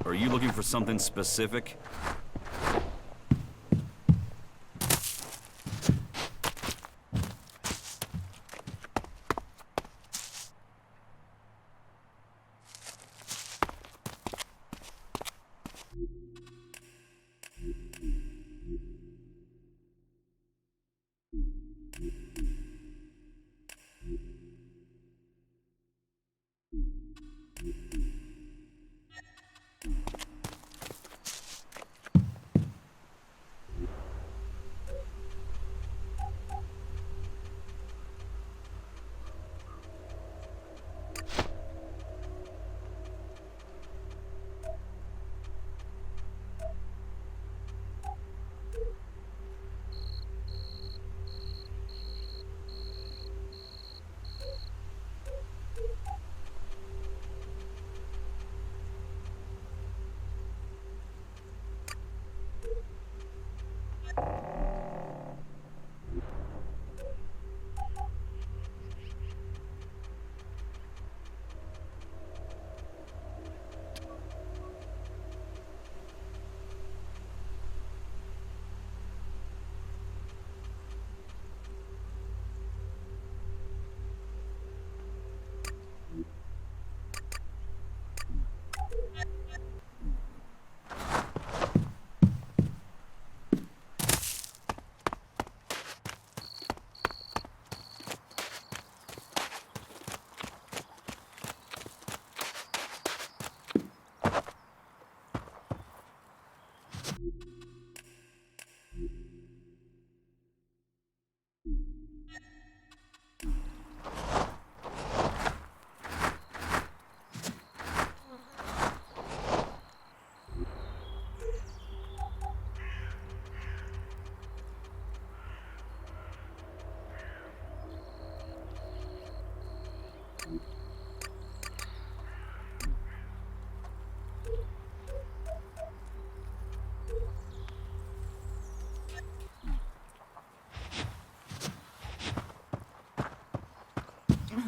Are you looking for something specific?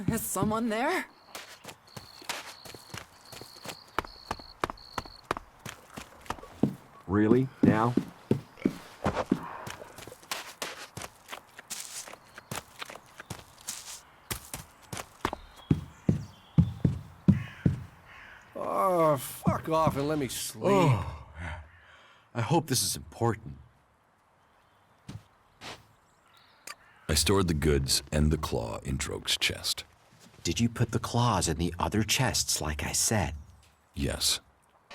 Is someone there? Really? Now? Oh, fuck off and let me sleep. Oh, I hope this is important. I stored the goods and the claw in Droge's chest. Did you put the claws in the other chests like I said? Yes.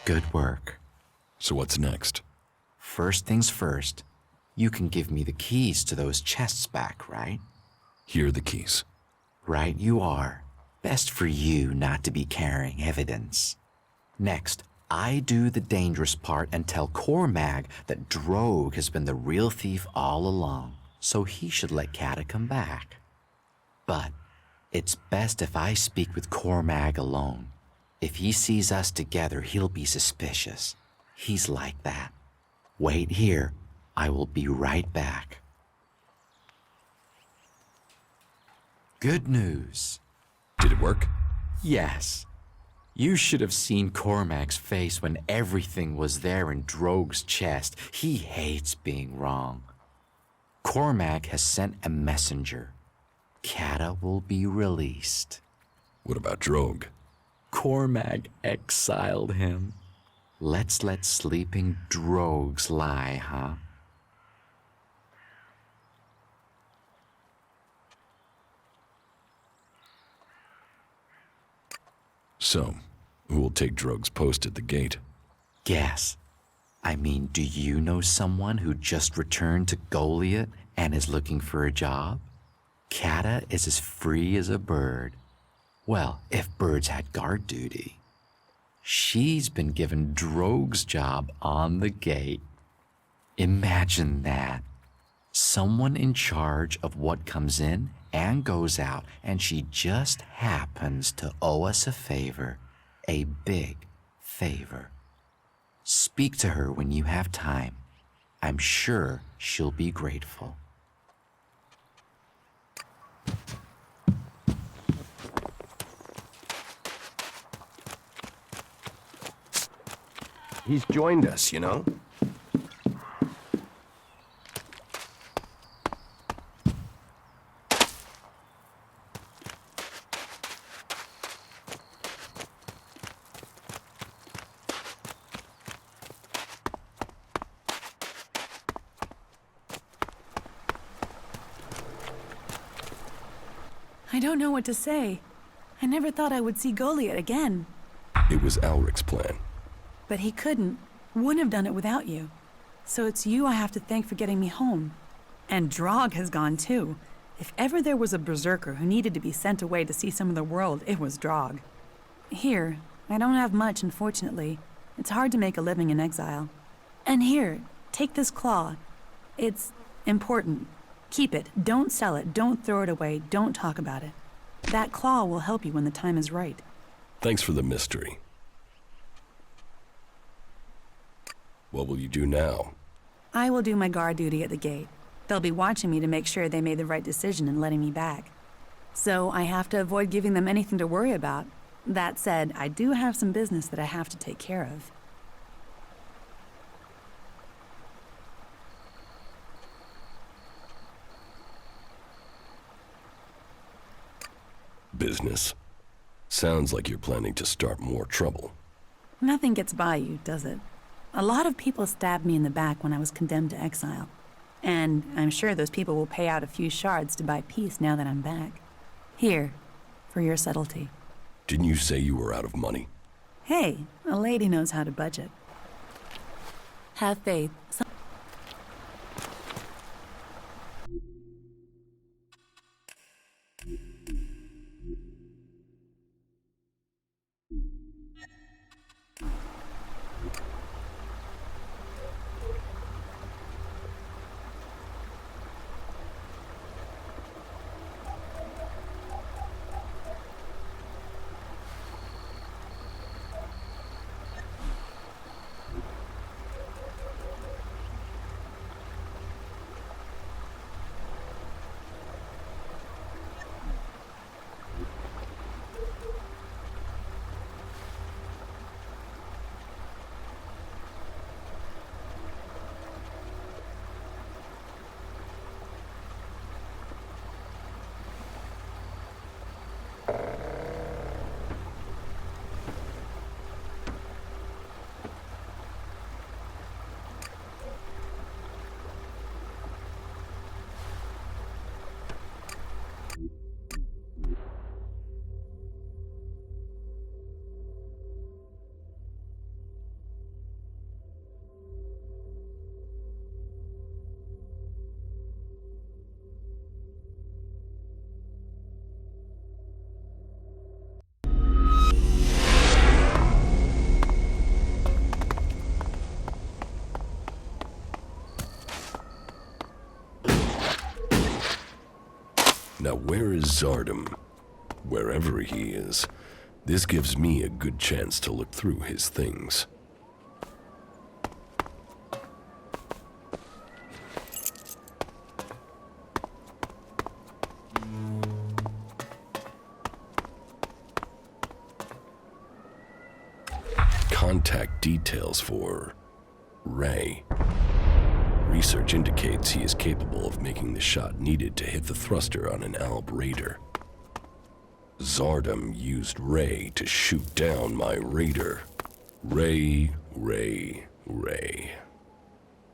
Good work. So what's next? First things first, you can give me the keys to those chests back, right? Here are the keys. Right you are. Best for you not to be carrying evidence. Next, I do the dangerous part and tell Cormag that Droge has been the real thief all along, so he should let Kata come back. But it's best if I speak with Cormag alone. If he sees us together, he'll be suspicious. He's like that. Wait here. I will be right back. Good news. Did it work? Yes. You should have seen Cormac's face when everything was there in Droge's chest. He hates being wrong. Cormac has sent a messenger. Kata will be released. What about Droge? Cormac exiled him. Let's let sleeping Drogues lie, huh? So, who will take Droge's post at the gate? Guess. I mean, do you know someone who just returned to Goliath and is looking for a job? Kata is as free as a bird. Well, if birds had guard duty. She's been given Droge's job on the gate. Imagine that. Someone in charge of what comes in and goes out, and she just happens to owe us a favor. A big favor. Speak to her when you have time. I'm sure she'll be grateful. He's joined us, you know? I don't know what to say. I never thought I would see Goliath again. It was Alric's plan. But he couldn't. Wouldn't have done it without you. So it's you I have to thank for getting me home. And Drog has gone too. If ever there was a berserker who needed to be sent away to see some of the world, it was Drog. Here, I don't have much, unfortunately. It's hard to make a living in exile. And here, take this claw. It's important. Keep it. Don't sell it. Don't throw it away. Don't talk about it. That claw will help you when the time is right. Thanks for the mystery. What will you do now? I will do my guard duty at the gate. They'll be watching me to make sure they made the right decision in letting me back. So I have to avoid giving them anything to worry about. That said, I do have some business that I have to take care of. Business. Sounds like you're planning to start more trouble. Nothing gets by you, does it? A lot of people stabbed me in the back when I was condemned to exile. And I'm sure those people will pay out a few shards to buy peace now that I'm back. Here, for your subtlety. Didn't you say you were out of money? Hey, a lady knows how to budget. Have faith. Now where is Zardom? Wherever he is, this gives me a good chance to look through his things. Contact details for Ray. Research indicates he is capable of making the shot needed to hit the thruster on an Alb raider. Zardom used Ray to shoot down my raider. Ray.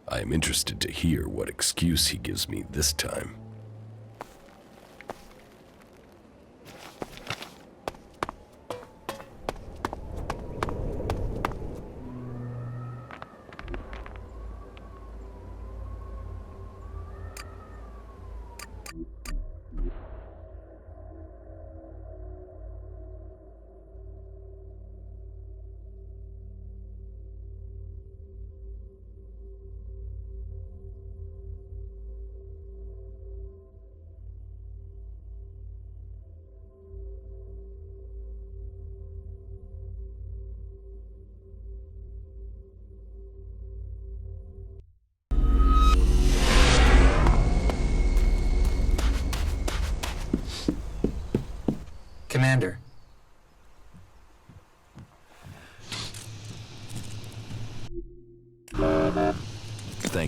I am interested to hear what excuse he gives me this time. Commander.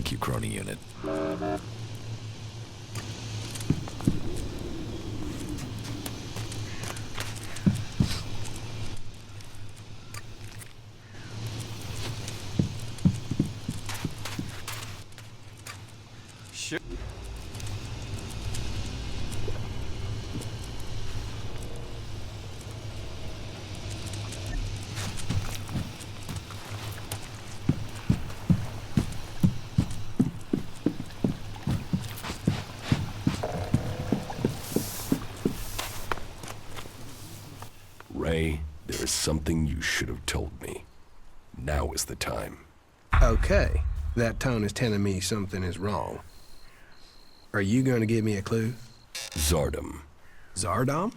Thank you, Crony Unit. Sure. Ray, there is something you should have told me. Now is the time. Okay, that tone is telling me something is wrong. Are you going to give me a clue? Zardom. Zardom?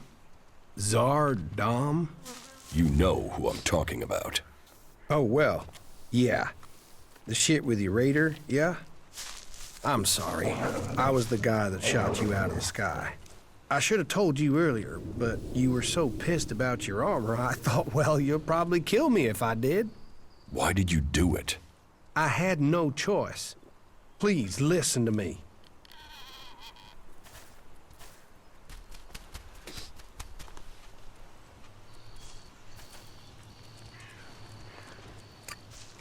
Zardom? You know who I'm talking about. Oh, well, yeah. The shit with your raider, yeah? I'm sorry. I was the guy that shot you out of the sky. I should have told you earlier, but you were so pissed about your armor, I thought, well, you'll probably kill me if I did. Why did you do it? I had no choice. Please, listen to me.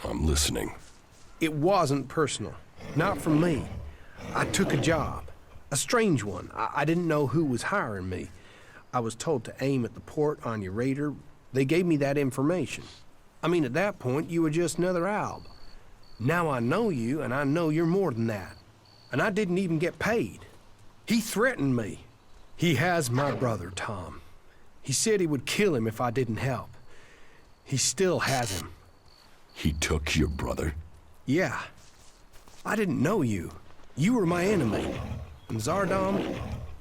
I'm listening. It wasn't personal. Not from me. I took a job. A strange one. I didn't know who was hiring me. I was told to aim at the port on your raider. They gave me that information. I mean, at that point, you were just another Alb. Now I know you, and I know you're more than that. And I didn't even get paid. He threatened me. He has my brother, Tom. He said he would kill him if I didn't help. He still has him. He took your brother? Yeah. I didn't know you. You were my enemy. And Zardom,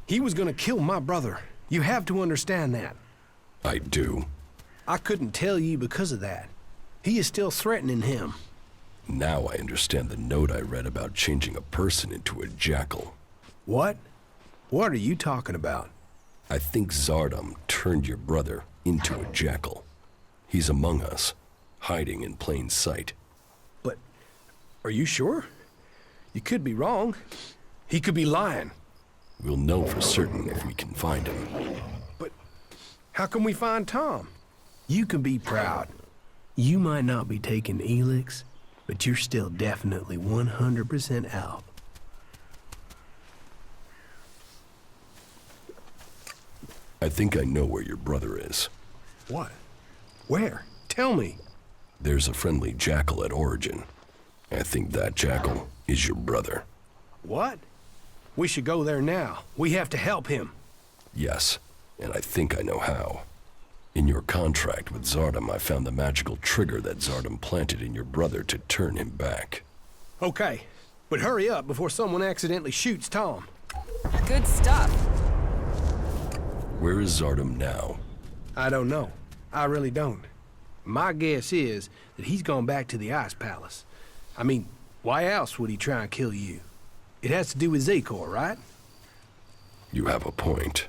he was gonna kill my brother. You have to understand that. I do. I couldn't tell you because of that. He is still threatening him. Now I understand the note I read about changing a person into a jackal. What? What are you talking about? I think Zardom turned your brother into a jackal. He's among us, hiding in plain sight. But, are you sure? You could be wrong. He could be lying. We'll know for certain if we can find him. But, how can we find Tom? You can be proud. You might not be taking Elex, but you're still definitely 100% out. I think I know where your brother is. What? Where? Tell me. There's a friendly jackal at Origin. I think that jackal is your brother. What? We should go there now. We have to help him. Yes, and I think I know how. In your contract with Zardom, I found the magical trigger that Zardom planted in your brother to turn him back. Okay, but hurry up before someone accidentally shoots Tom. Good stuff. Where is Zardom now? I don't know. I really don't. My guess is that he's gone back to the Ice Palace. I mean, why else would he try and kill you? It has to do with Zakor, right? You have a point.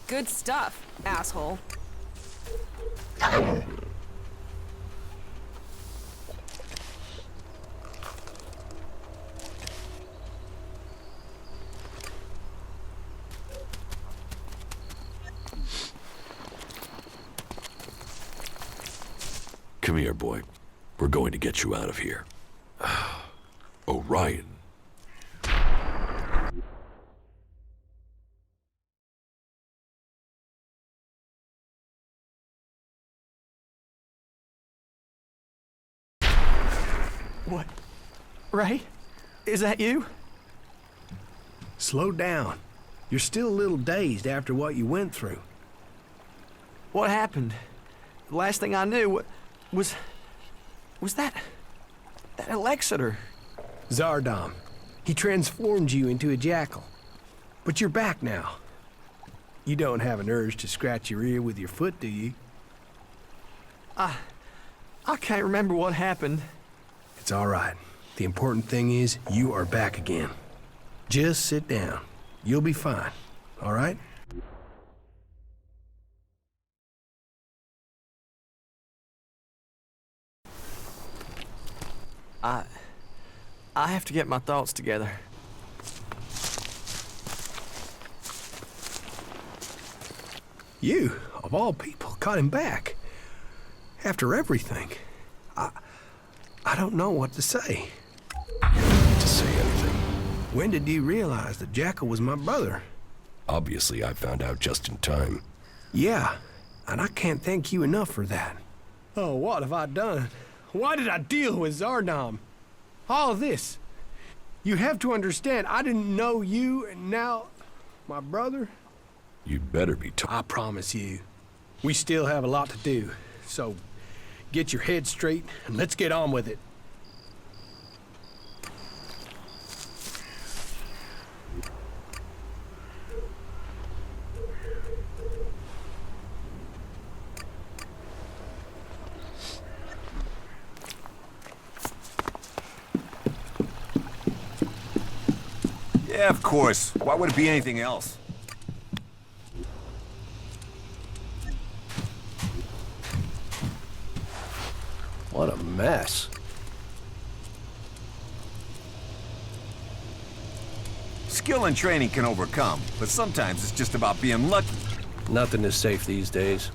Good stuff, asshole. Come here, boy. We're going to get you out of here. Orion. What? Ray? Is that you? Slow down. You're still a little dazed after what you went through. What happened? The last thing I knew was that Alexander. Zardom. He transformed you into a jackal. But you're back now. You don't have an urge to scratch your ear with your foot, do you? I can't remember what happened. It's all right. The important thing is you are back again. Just sit down. You'll be fine, all right? I have to get my thoughts together. You, of all people, got him back. After everything. I don't know what to say. To say anything. When did you realize that Jackal was my brother? Obviously, I found out just in time. Yeah, and I can't thank you enough for that. Oh, what have I done? Why did I deal with Zardom? All this. You have to understand, I didn't know you, and now my brother. You'd better be I promise you, we still have a lot to do. So get your head straight and let's get on with it. Yeah, of course. Why would it be anything else? What a mess. Skill and training can overcome, but sometimes it's just about being lucky. Nothing is safe these days.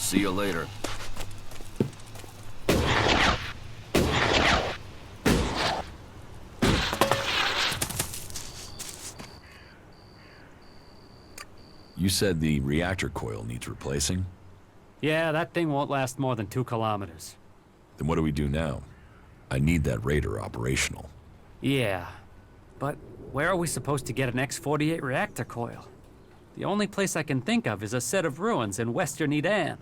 See you later. You said the reactor coil needs replacing? Yeah, that thing won't last more than 2 kilometers. Then what do we do now? I need that Raider operational. Yeah, but where are we supposed to get an X-48 reactor coil? The only place I can think of is a set of ruins in western Edan.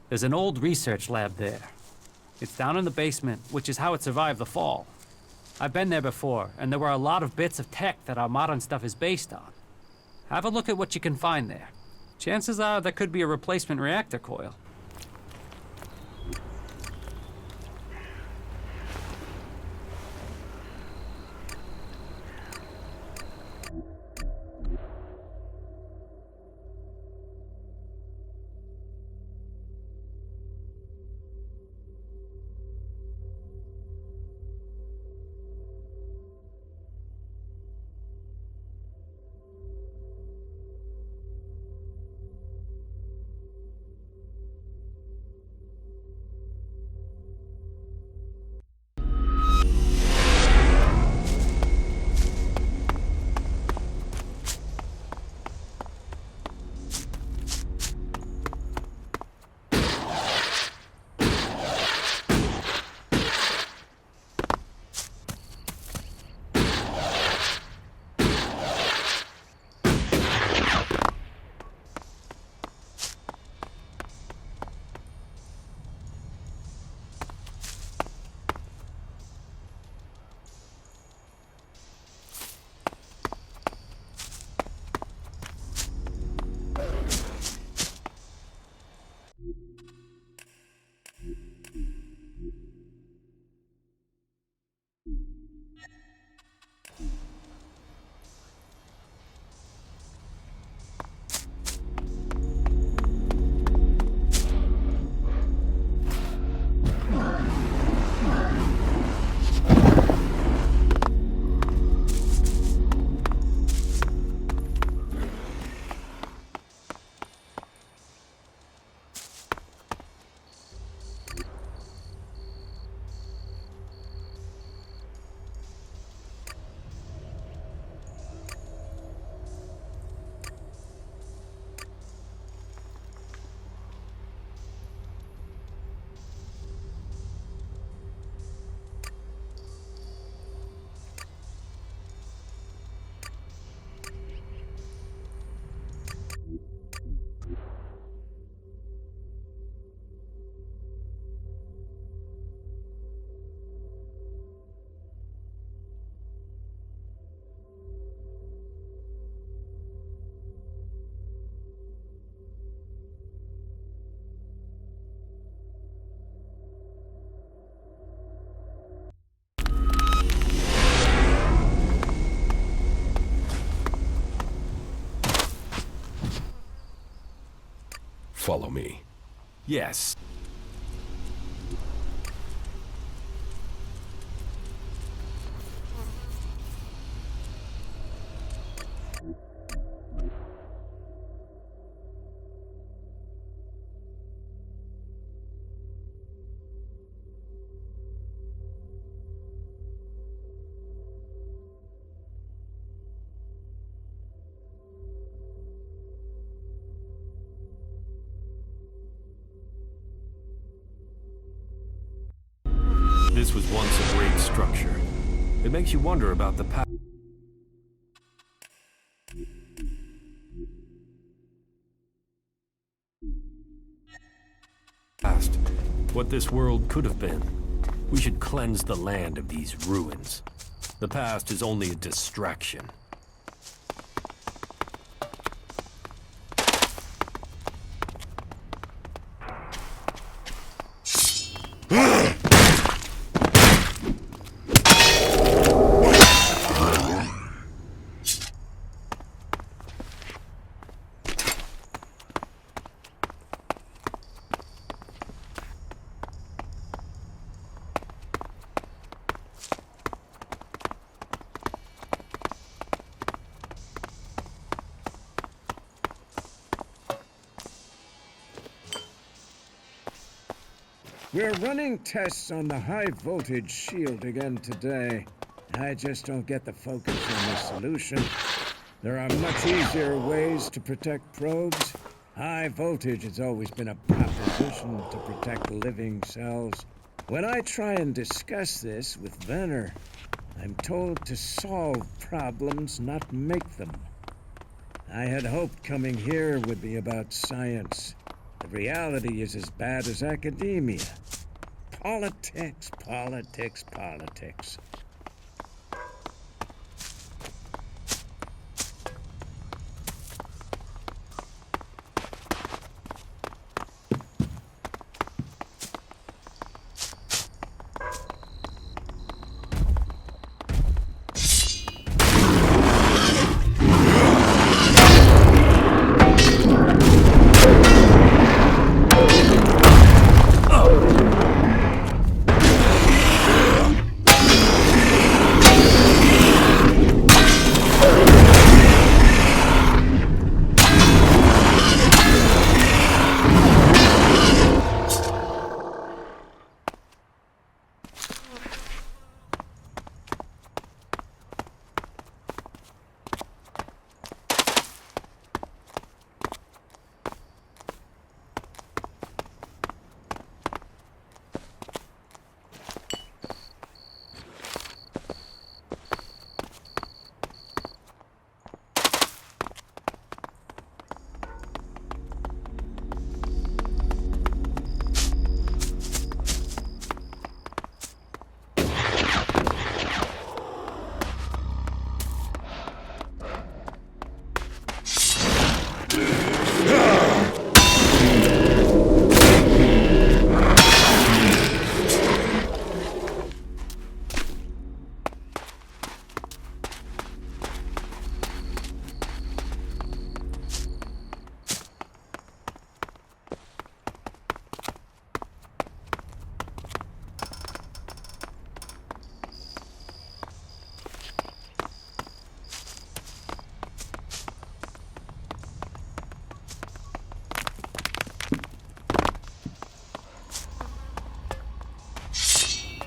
There's an old research lab there. It's down in the basement, which is how it survived the fall. I've been there before, and there were a lot of bits of tech that our modern stuff is based on. Have a look at what you can find there. Chances are there could be a replacement reactor coil. Follow me. Yes. This was once a great structure. It makes you wonder about the past. What this world could have been. We should cleanse the land of these ruins. The past is only a distraction. We're running tests on the high-voltage shield again today. I just don't get the focus on the solution. There are much easier ways to protect probes. High voltage has always been a proposition to protect living cells. When I try and discuss this with Venner, I'm told to solve problems, not make them. I had hoped coming here would be about science. The reality is as bad as academia. Politics, politics, politics.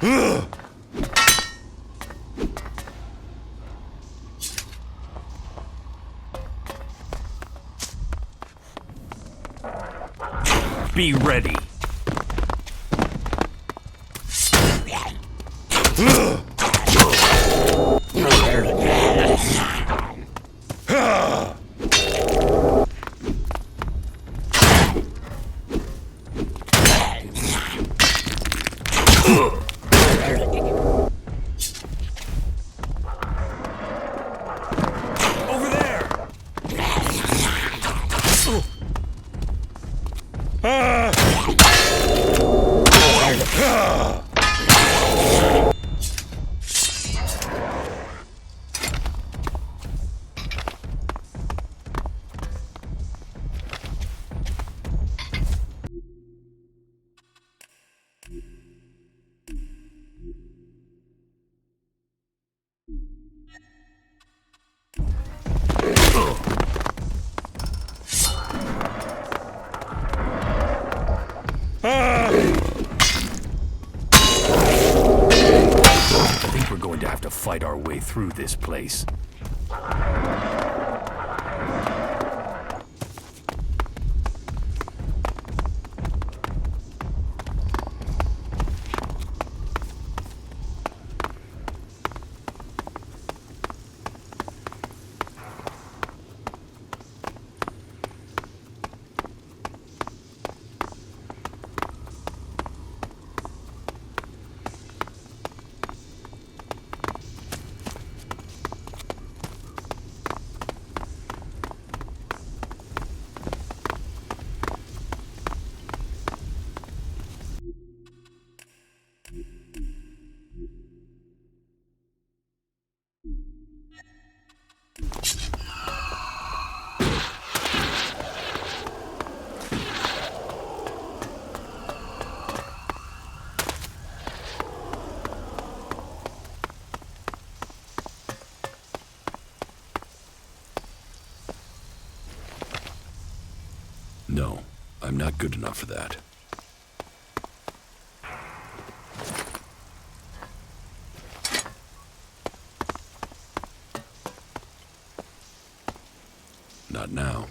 Be ready. Over there! I think we're going to have to fight our way through this place. No, I'm not good enough for that. Not now.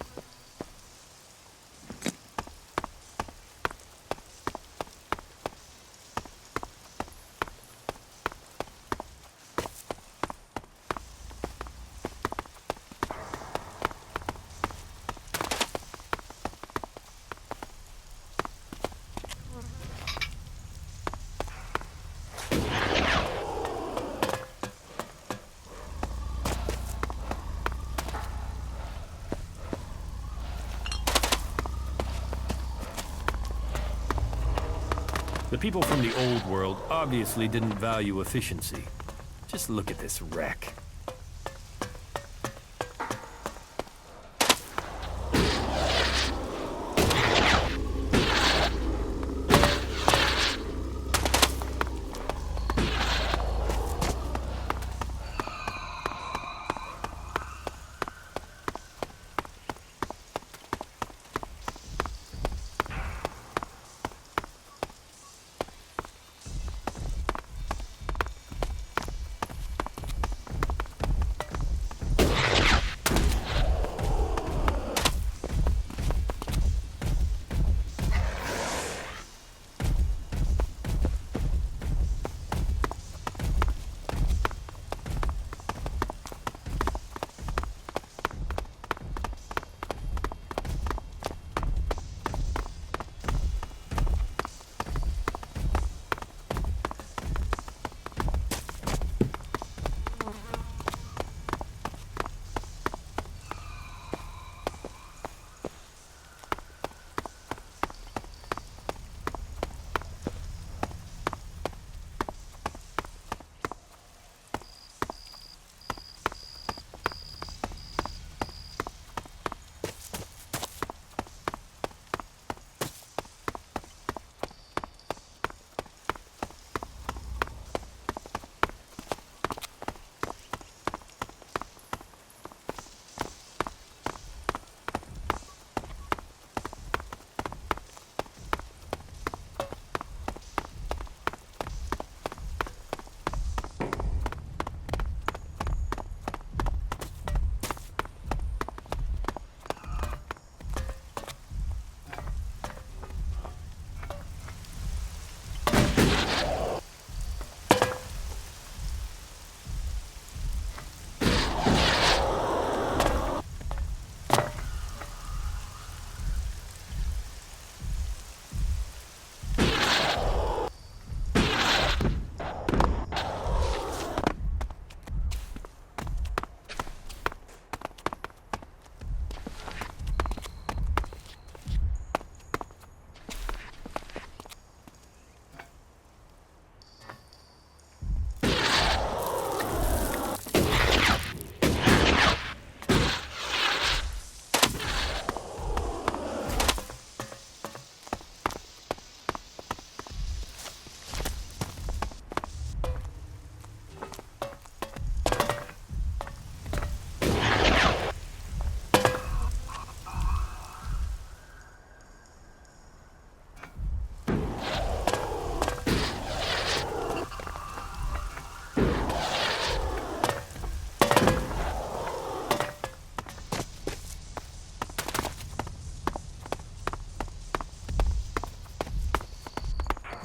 The people from the old world obviously didn't value efficiency. Just look at this wreck.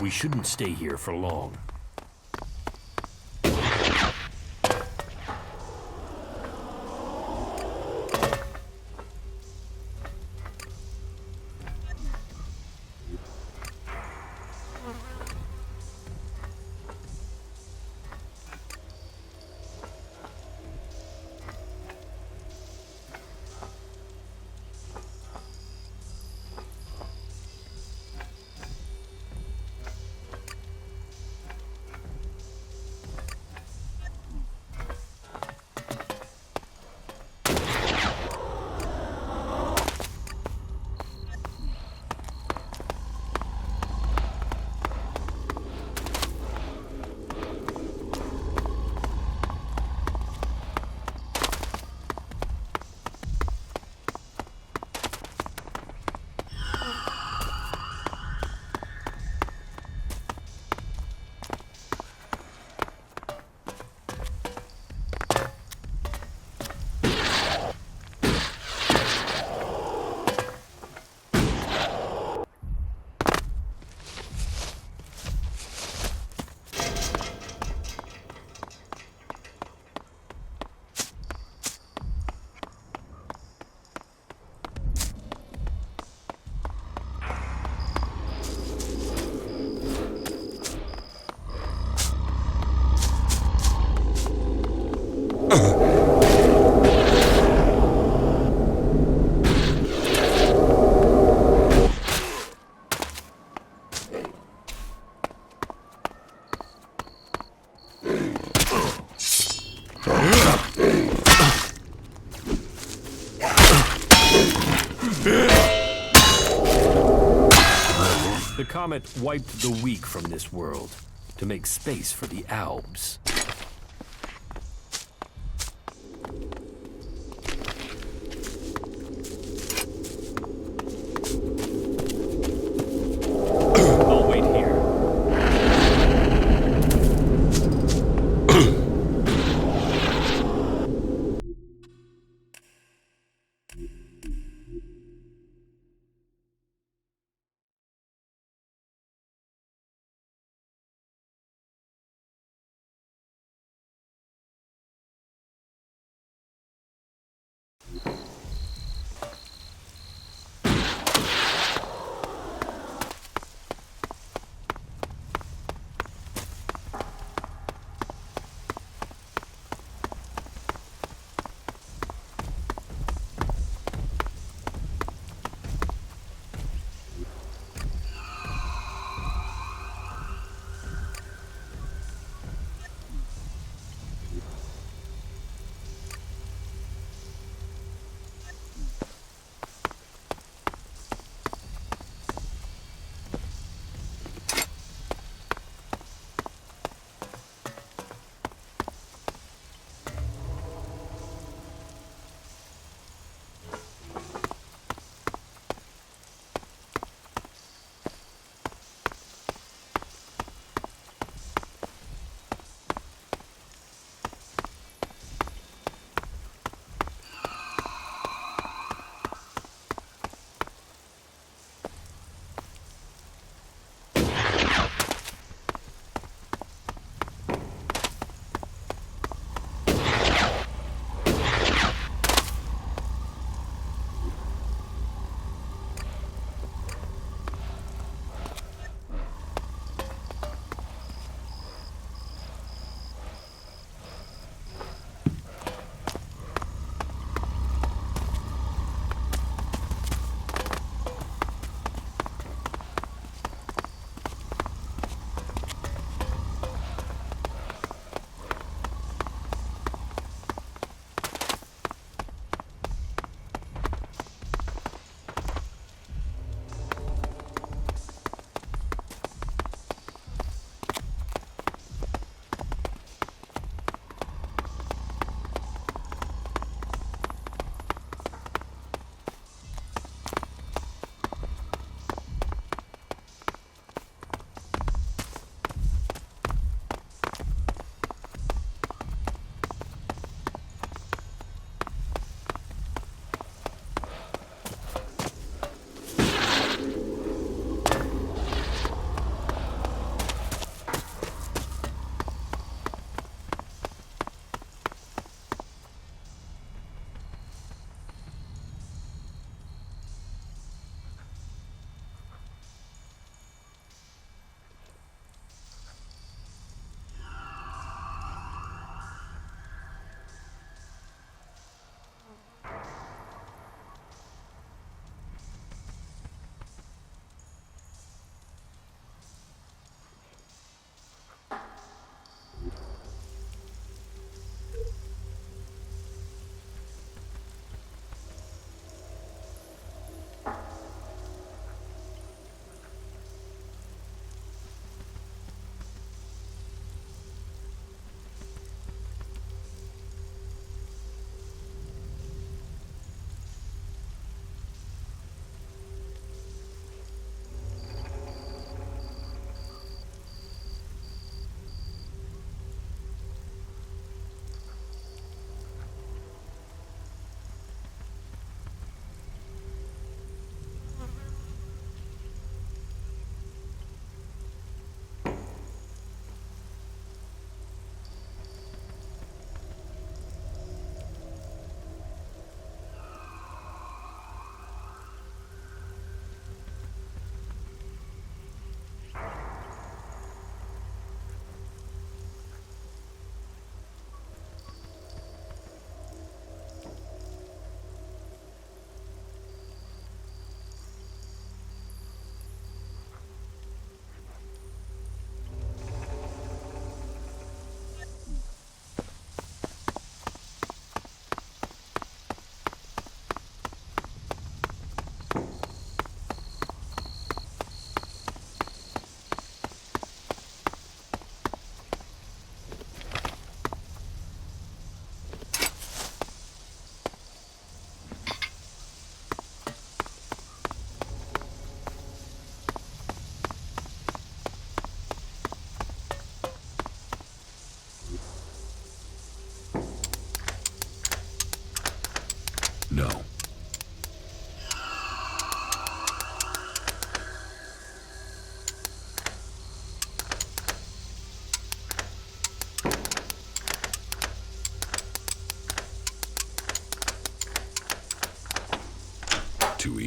We shouldn't stay here for long. The comet wiped the weak from this world to make space for the Albs.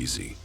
easy.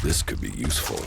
This could be useful.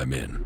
I'm in.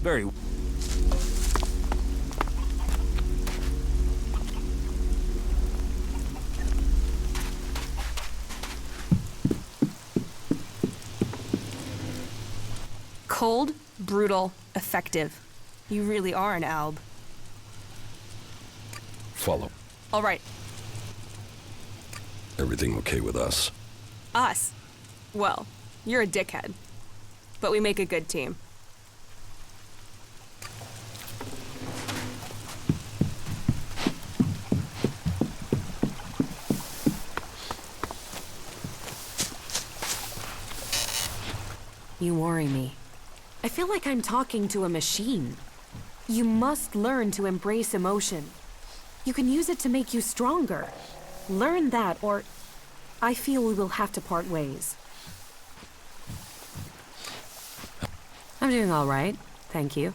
Very. Cold, brutal, effective. You really are an alb. Follow. All right, Everything okay with us? us. Well, you're a dickhead. But we make a good team. You worry me. I feel like I'm talking to a machine. You must learn to embrace emotion. You can use it to make you stronger. Learn that, or I feel we will have to part ways. I'm doing all right, thank you.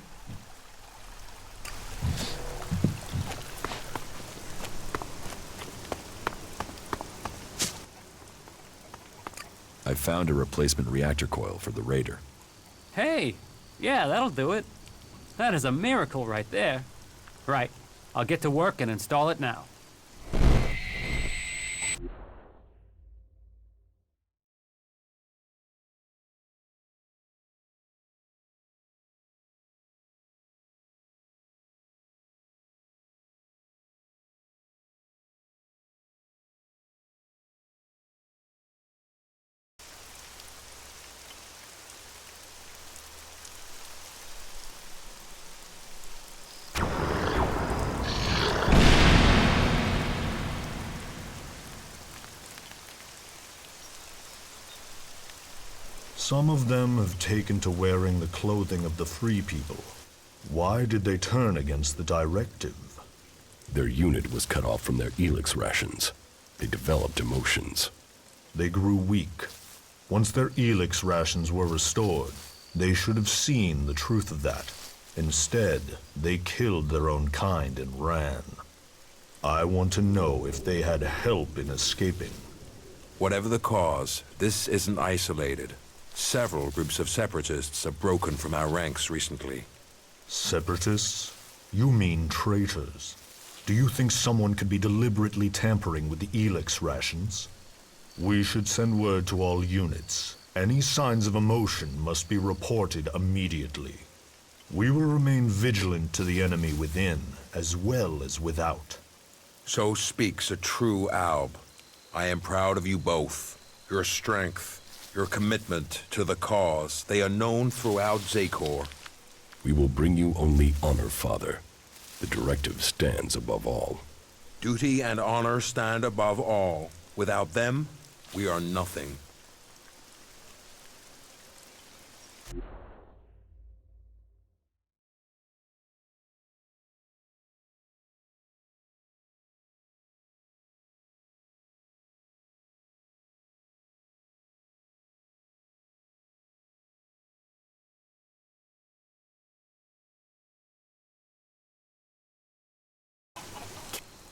I found a replacement reactor coil for the Raider. Hey, yeah, that'll do it. That is a miracle right there. Right, I'll get to work and install it now. Some of them have taken to wearing the clothing of the free people. Why did they turn against the directive? Their unit was cut off from their Elex rations. They developed emotions. They grew weak. Once their Elex rations were restored, they should have seen the truth of that. Instead, they killed their own kind and ran. I want to know if they had help in escaping. Whatever the cause, this isn't isolated. Several groups of separatists have broken from our ranks recently. Separatists? You mean traitors. Do you think someone could be deliberately tampering with the Elex rations? We should send word to all units. Any signs of emotion must be reported immediately. We will remain vigilant to the enemy within, as well as without. So speaks a true Alb. I am proud of you both. Your strength, your commitment to the cause, they are known throughout Zakor. We will bring you only honor, Father. The directive stands above all. Duty and honor stand above all. Without them, we are nothing.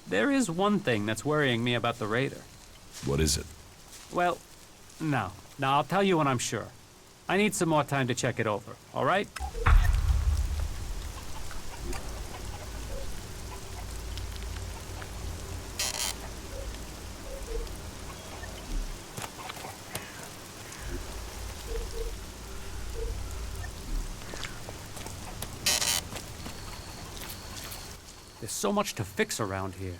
There is one thing that's worrying me about the Raider. What is it? Well, no, I'll tell you when I'm sure. I need some more time to check it over, all right? There's so much to fix around here.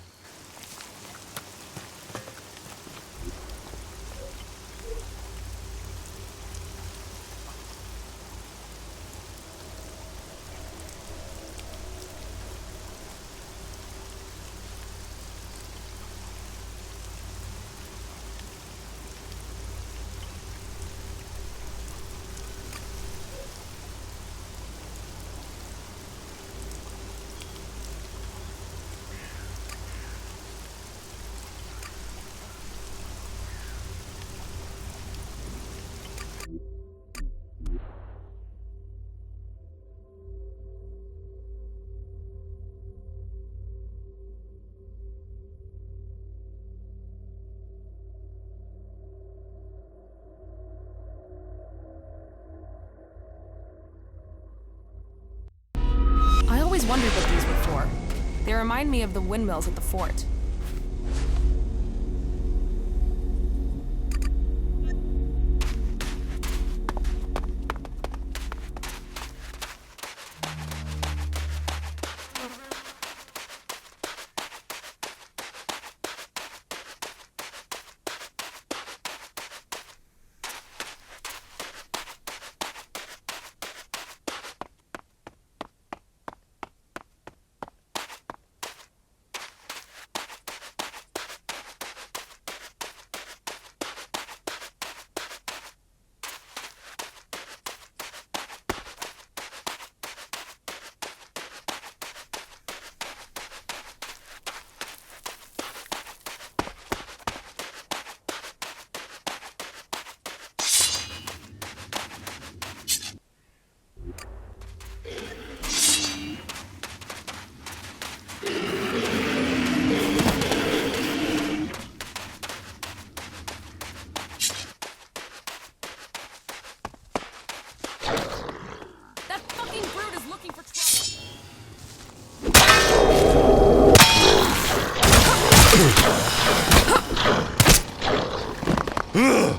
I always wondered what these were for. They remind me of the windmills at the fort. I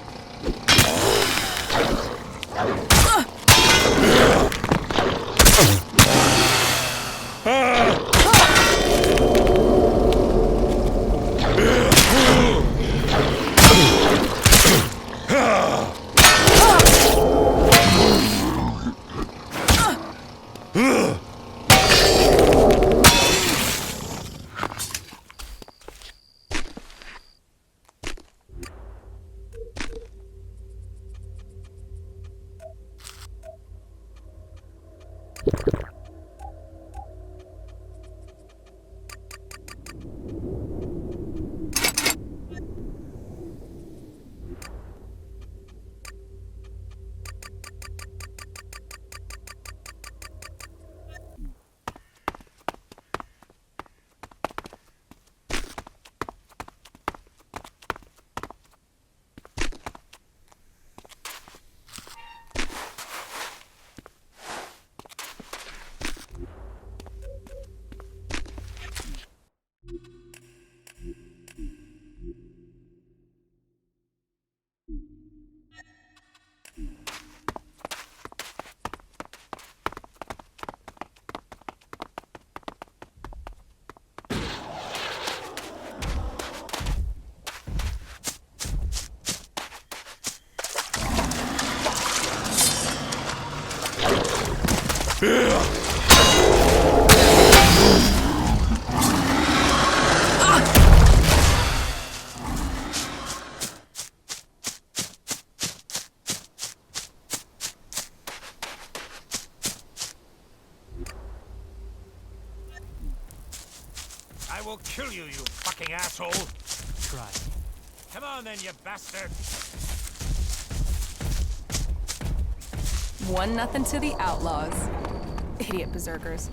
will kill you, you fucking asshole! Try. Come on then, you bastard! 1-0 to the Outlaws. Idiot berserkers.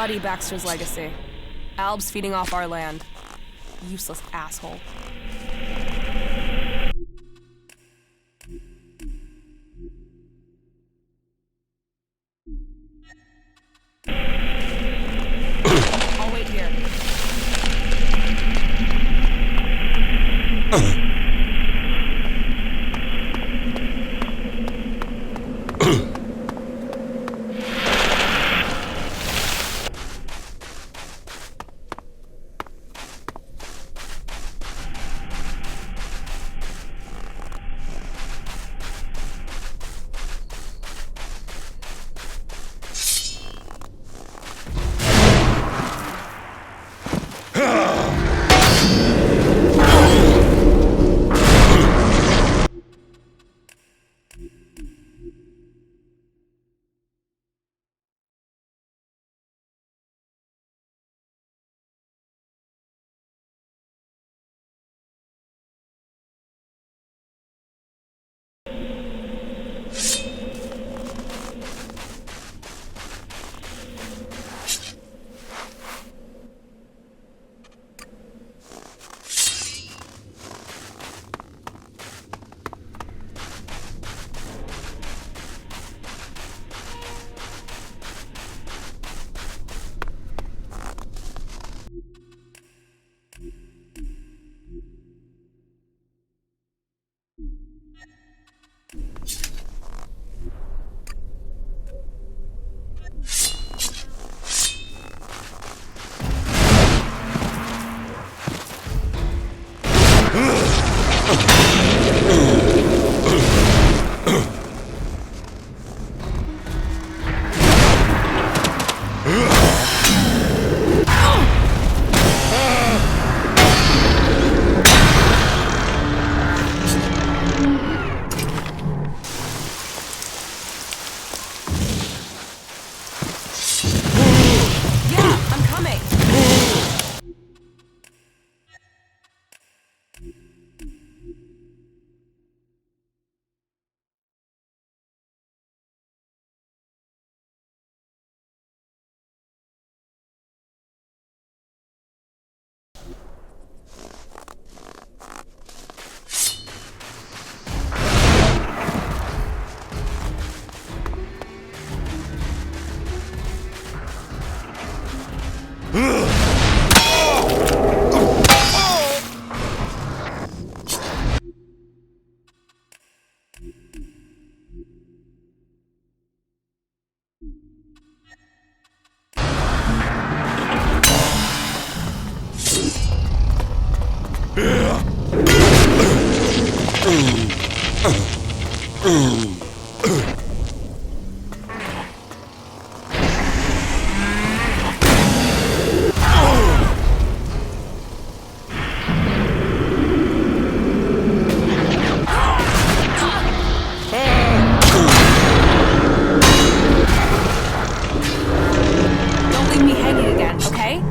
Bloody Baxter's legacy. Alb's feeding off our land. Useless asshole. I'll wait here. Don't leave me hanging again, okay?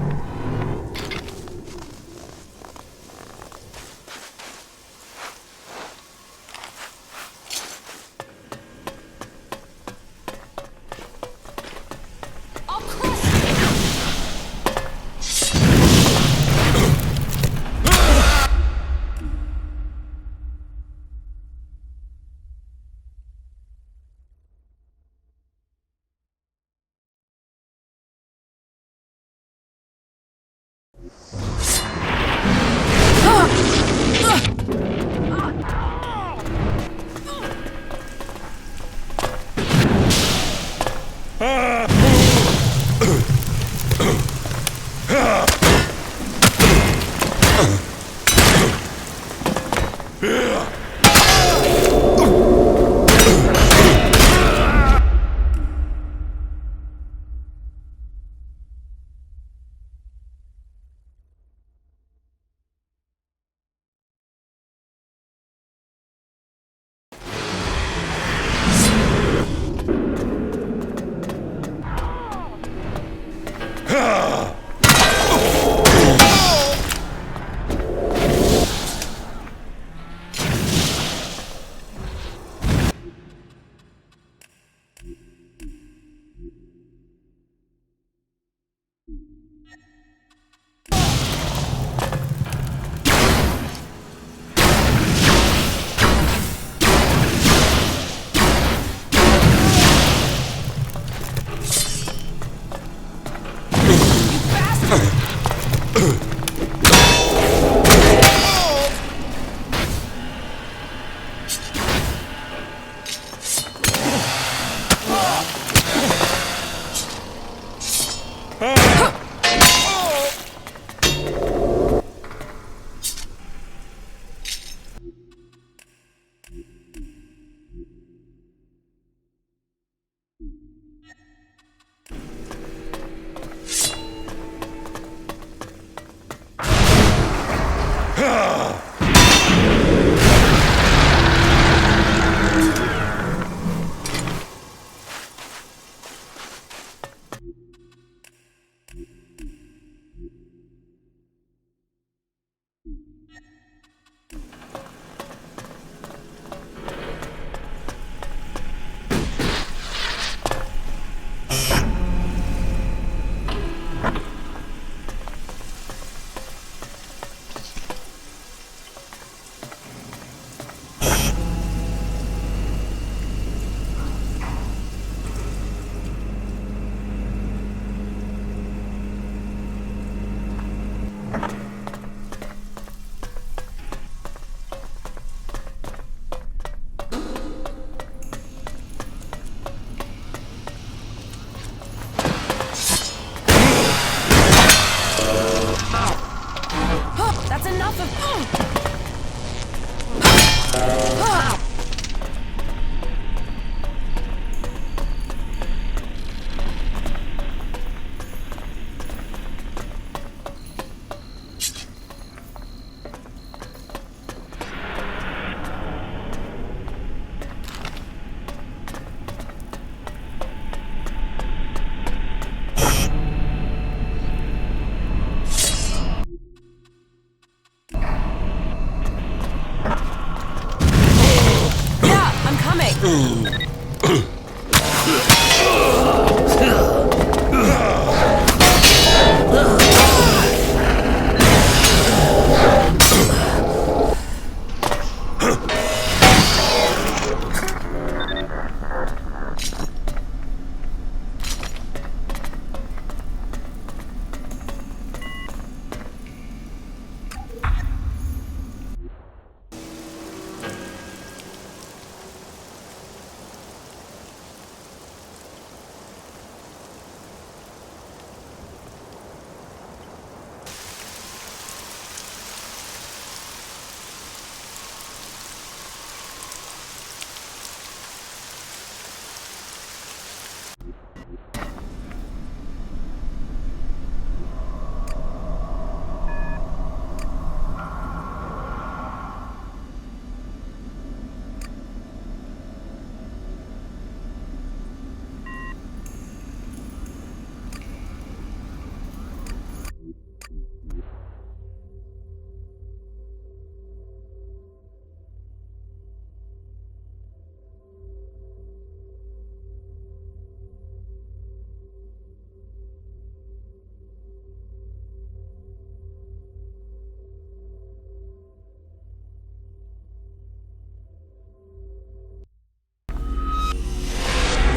That's enough of.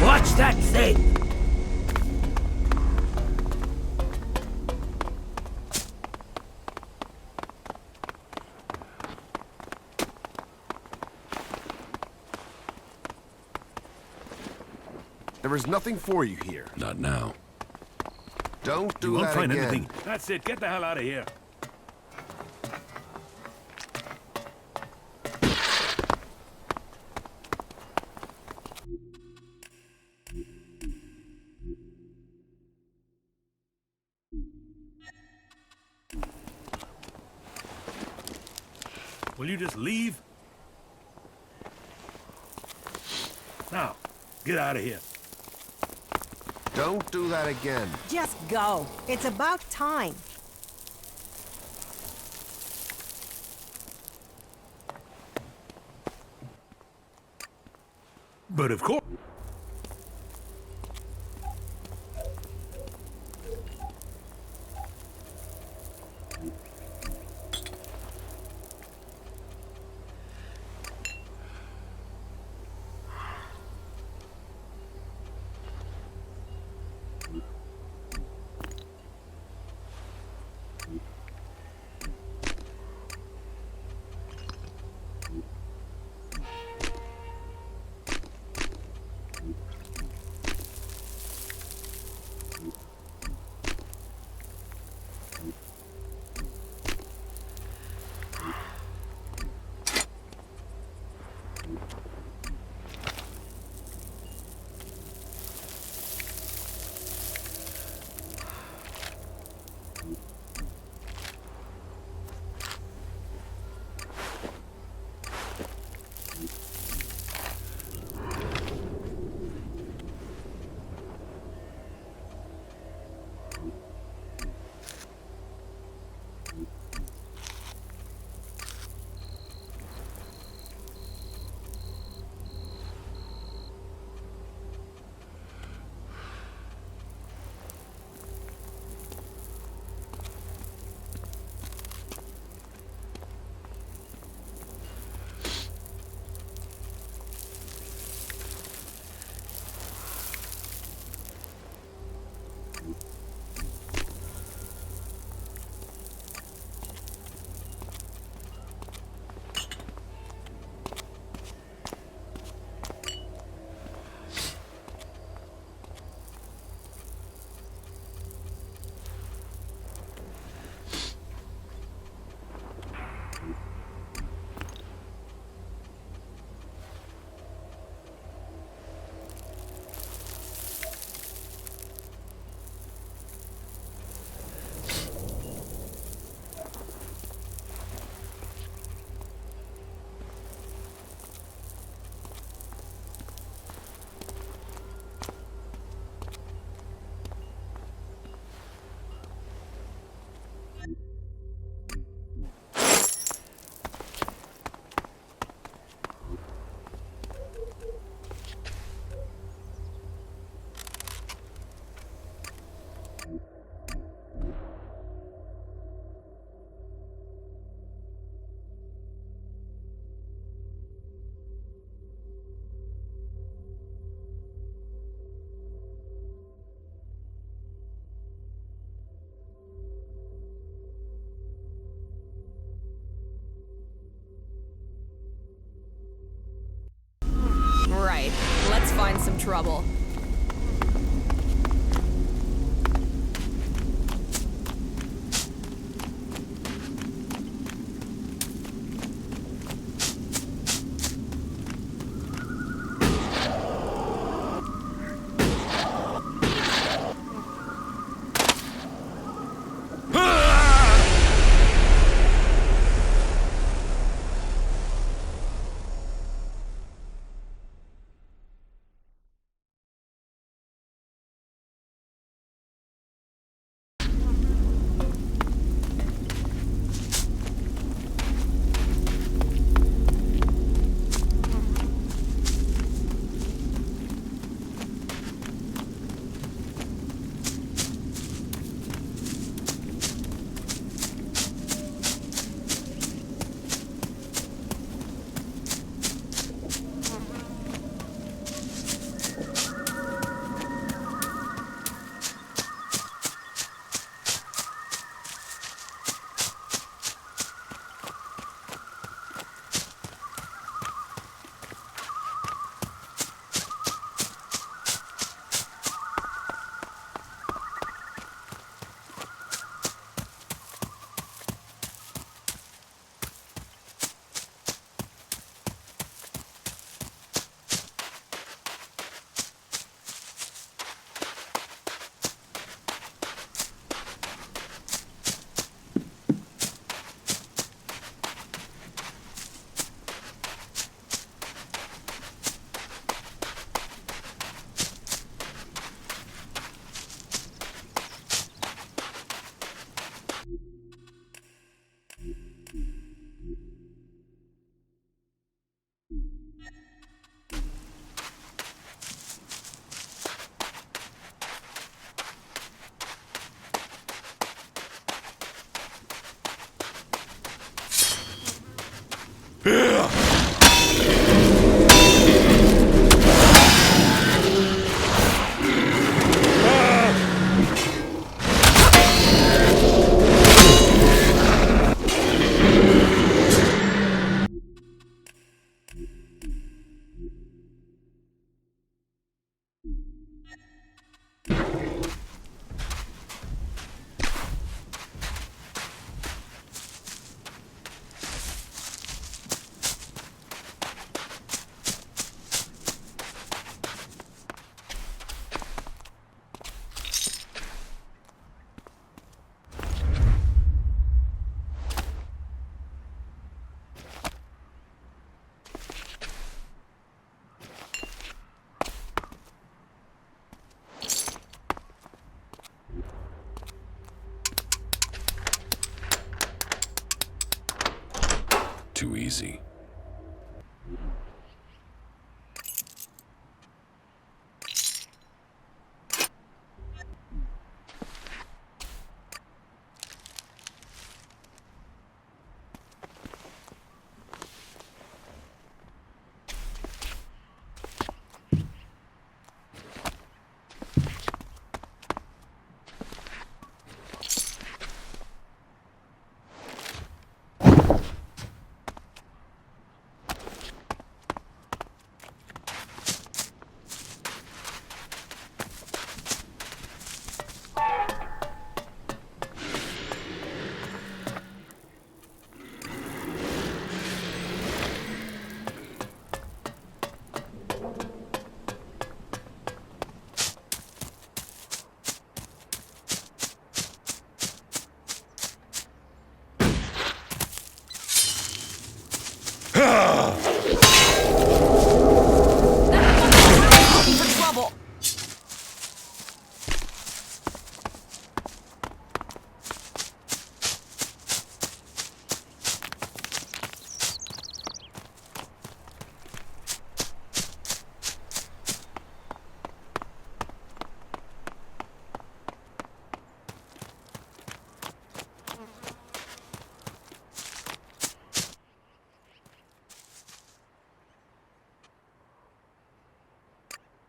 Watch that thing! There is nothing for you here. Not now. Don't do You won't that find again. anything. That's it. Get the hell out of here. Will you just leave? Now, get out of here. Don't do that again. Just go. It's about time. But of course... trouble. Too easy.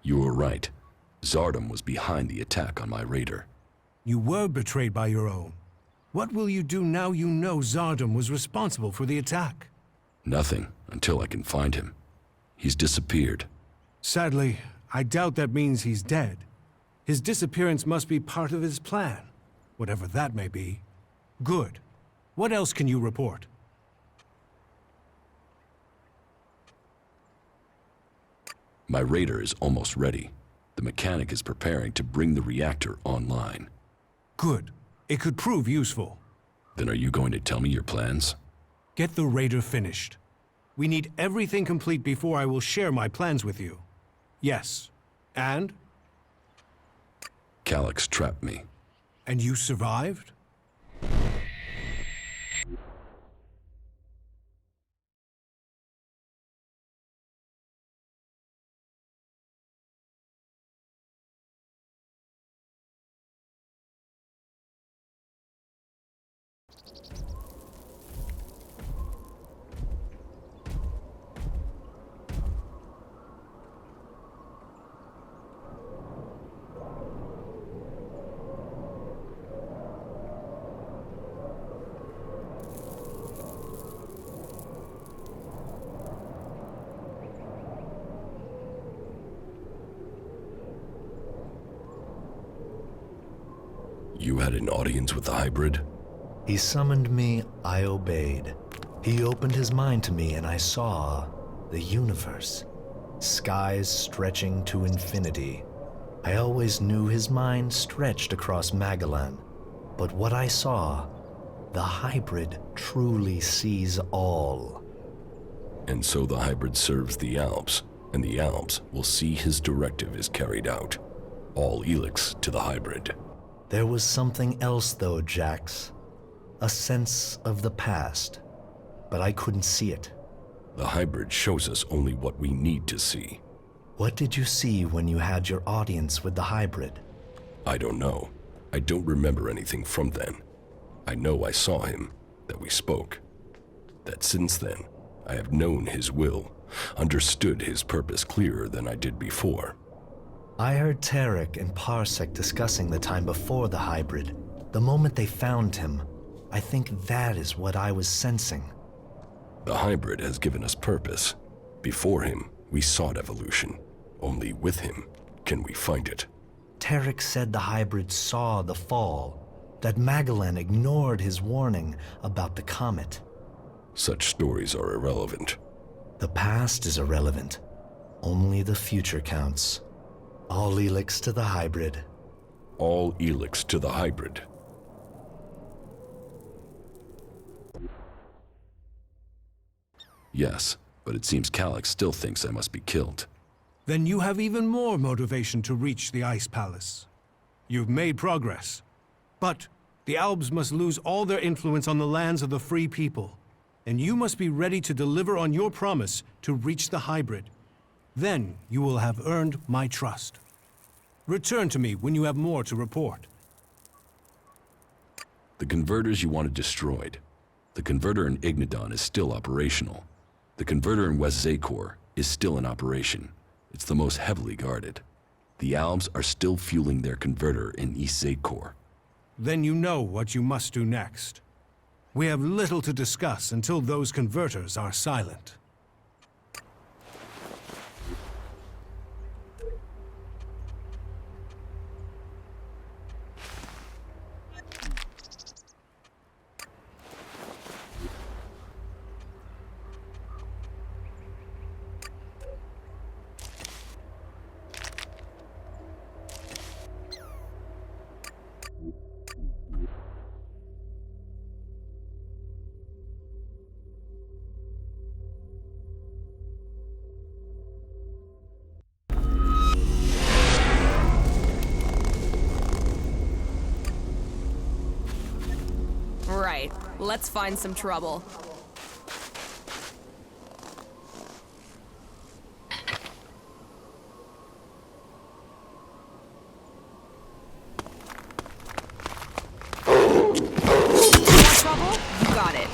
You were right. Zardom was behind the attack on my raider. You were betrayed by your own. What will you do now you know Zardom was responsible for the attack? Nothing, until I can find him. He's disappeared. Sadly, I doubt that means he's dead. His disappearance must be part of his plan, whatever that may be. Good. What else can you report? My raider is almost ready. The mechanic is preparing to bring the reactor online. Good. It could prove useful. Then are you going to tell me your plans? Get the raider finished. We need everything complete before I will share my plans with you. Yes. And? Calyx trapped me. And you survived? You had an audience with the hybrid? He summoned me, I obeyed. He opened his mind to me and I saw the universe. Skies stretching to infinity. I always knew his mind stretched across Magellan. But what I saw, the hybrid truly sees all. And so the hybrid serves the Alps, and the Alps will see his directive is carried out. All Elex to the hybrid. There was something else though, Jax. A sense of the past. But I couldn't see it. The hybrid shows us only what we need to see. What did you see when you had your audience with the hybrid? I don't know. I don't remember anything from then. I know I saw him, that we spoke. That since then, I have known his will, understood his purpose clearer than I did before. I heard Tarek and Parsec discussing the time before the hybrid. The moment they found him, I think that is what I was sensing. The hybrid has given us purpose. Before him, we sought evolution. Only with him can we find it. Tarek said the hybrid saw the fall, that Magellan ignored his warning about the comet. Such stories are irrelevant. The past is irrelevant. Only the future counts. All Elex to the hybrid. All Elex to the hybrid. Yes, but it seems Calyx still thinks I must be killed. Then you have even more motivation to reach the Ice Palace. You've made progress. But the Albs must lose all their influence on the lands of the free people. And you must be ready to deliver on your promise to reach the hybrid. Then you will have earned my trust. Return to me when you have more to report. The converters you wanted destroyed. The converter in Ignadon is still operational. The converter in West Zakor is still in operation. It's the most heavily guarded. The Albs are still fueling their converter in East Zakor. Then you know what you must do next. We have little to discuss until those converters are silent. Right. Let's find some trouble. More trouble? You got it.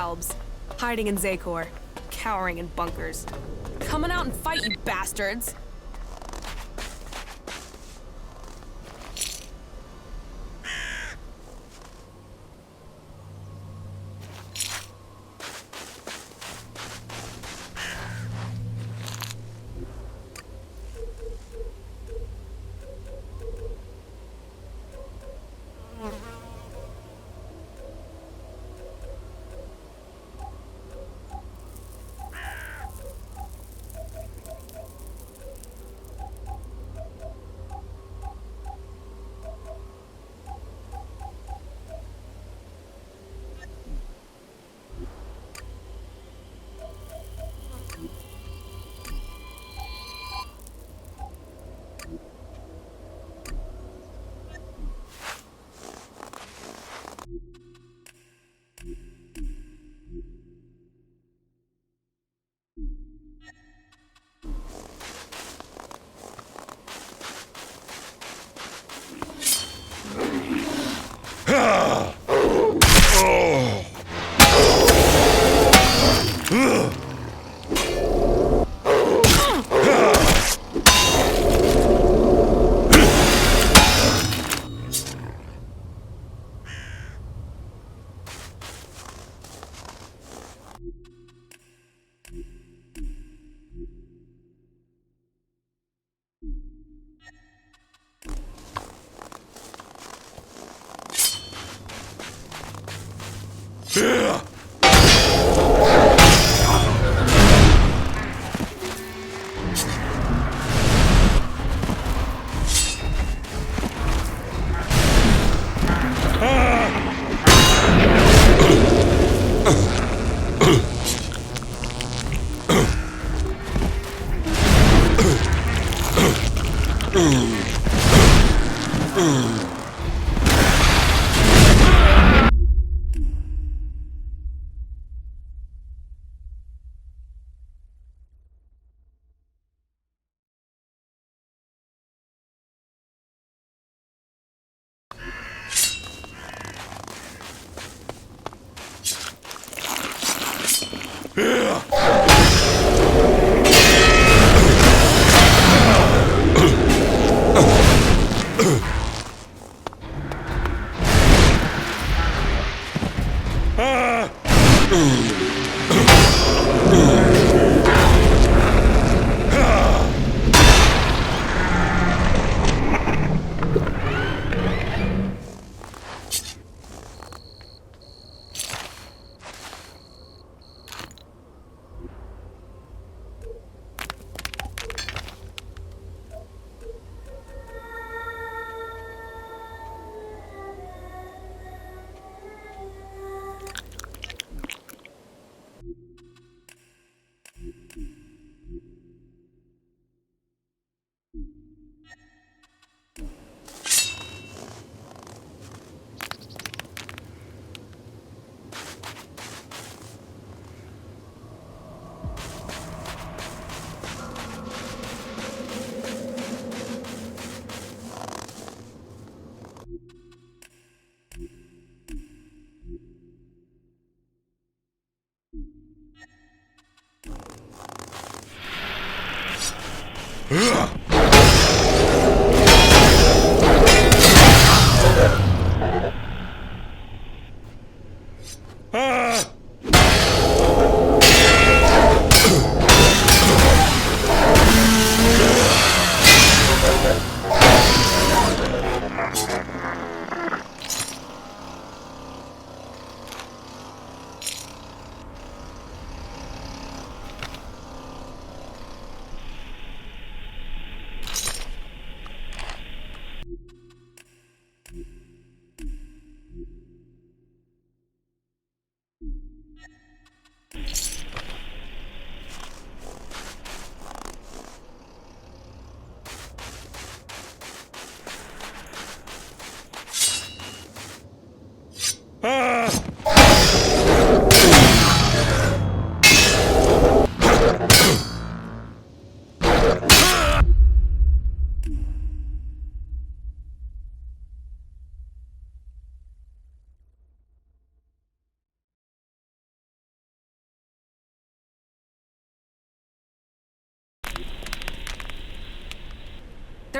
Albs, hiding in Zakor, cowering in bunkers. Coming out and fight, you bastards!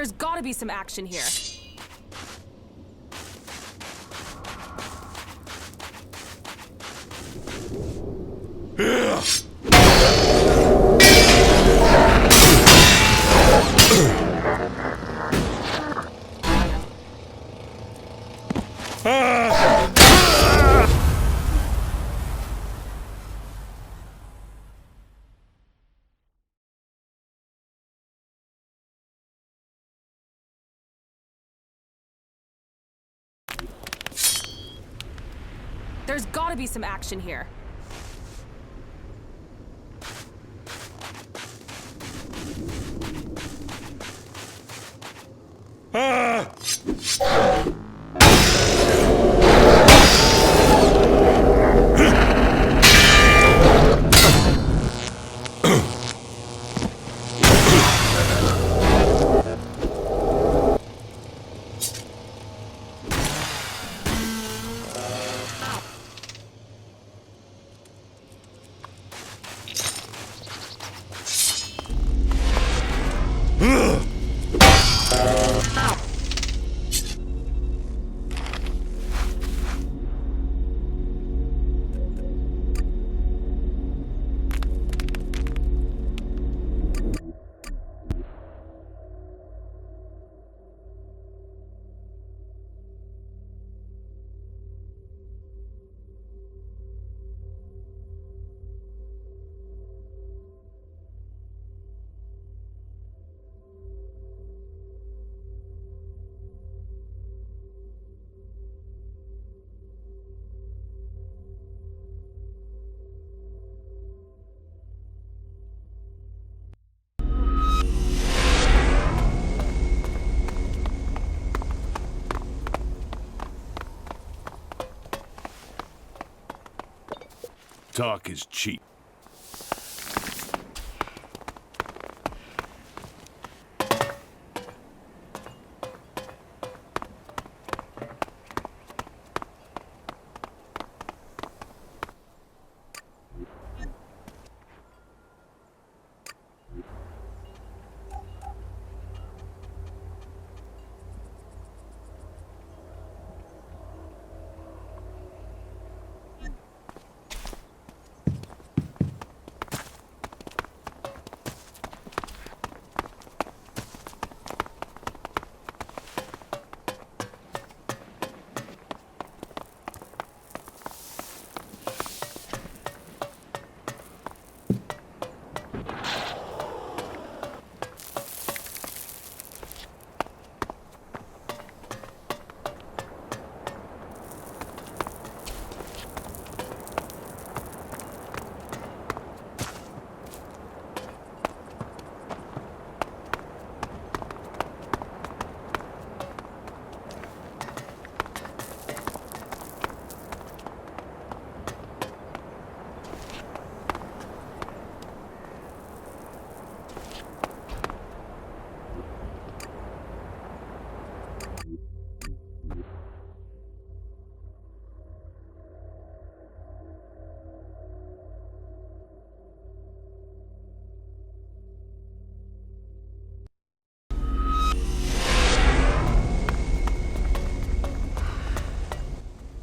There's gotta be some action here. There's gotta be some action here. Talk is cheap.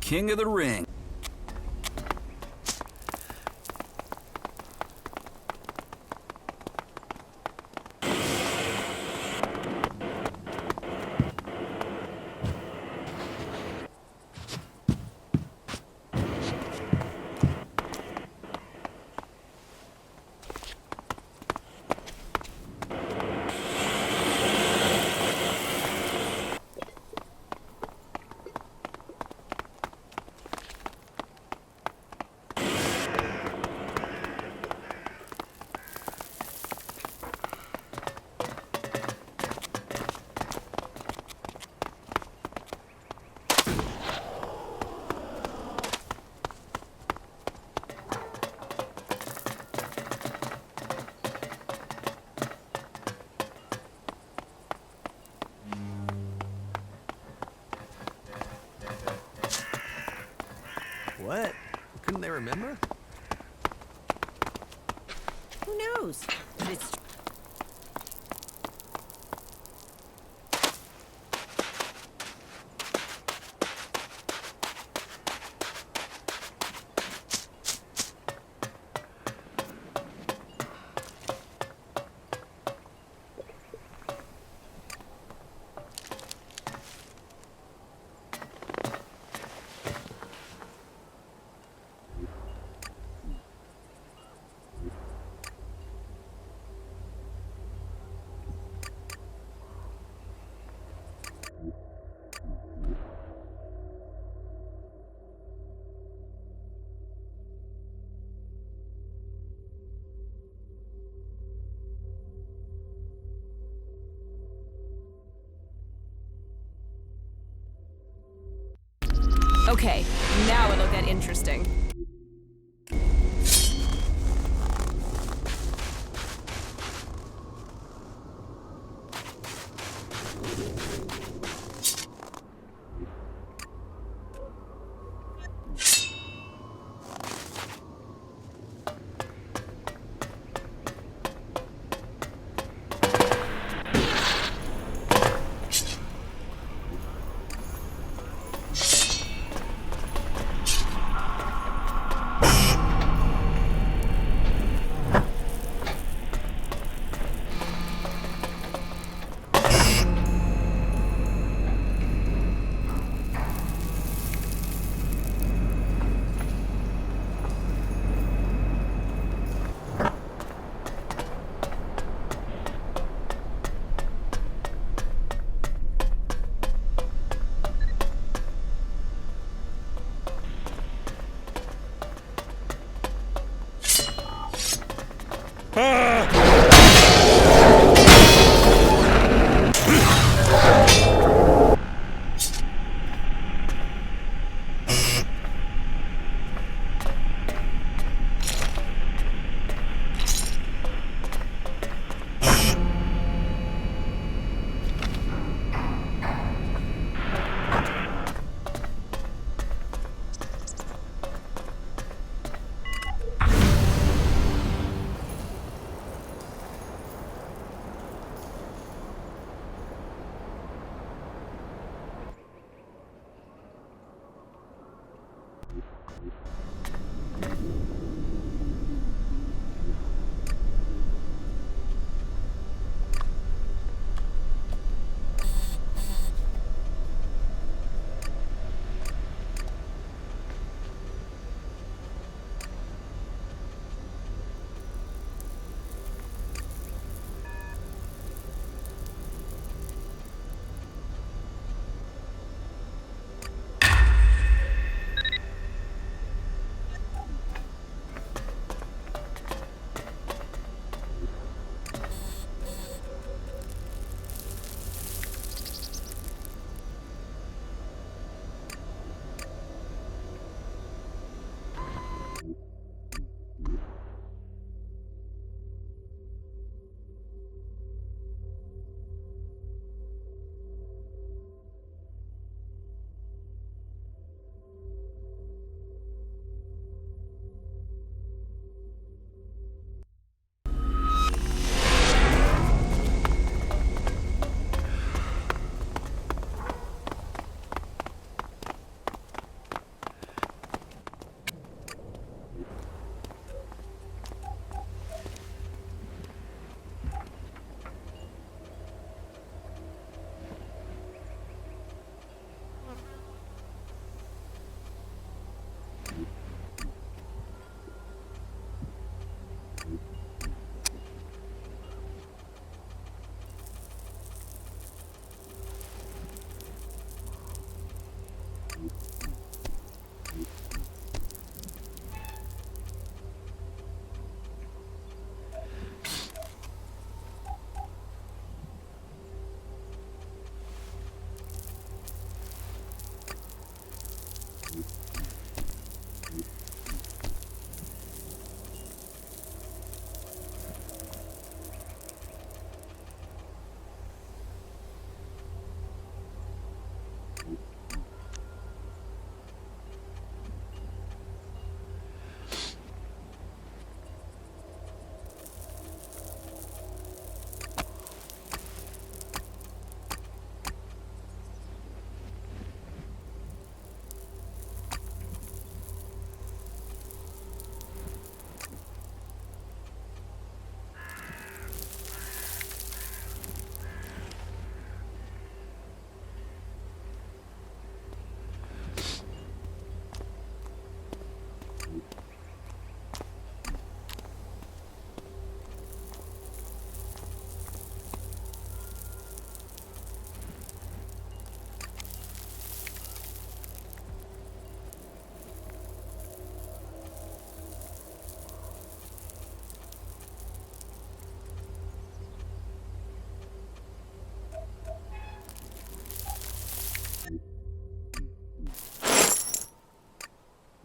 king of the ring. What? Couldn't they remember? Who knows? But it's Okay, now it'll get interesting.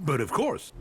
But of course.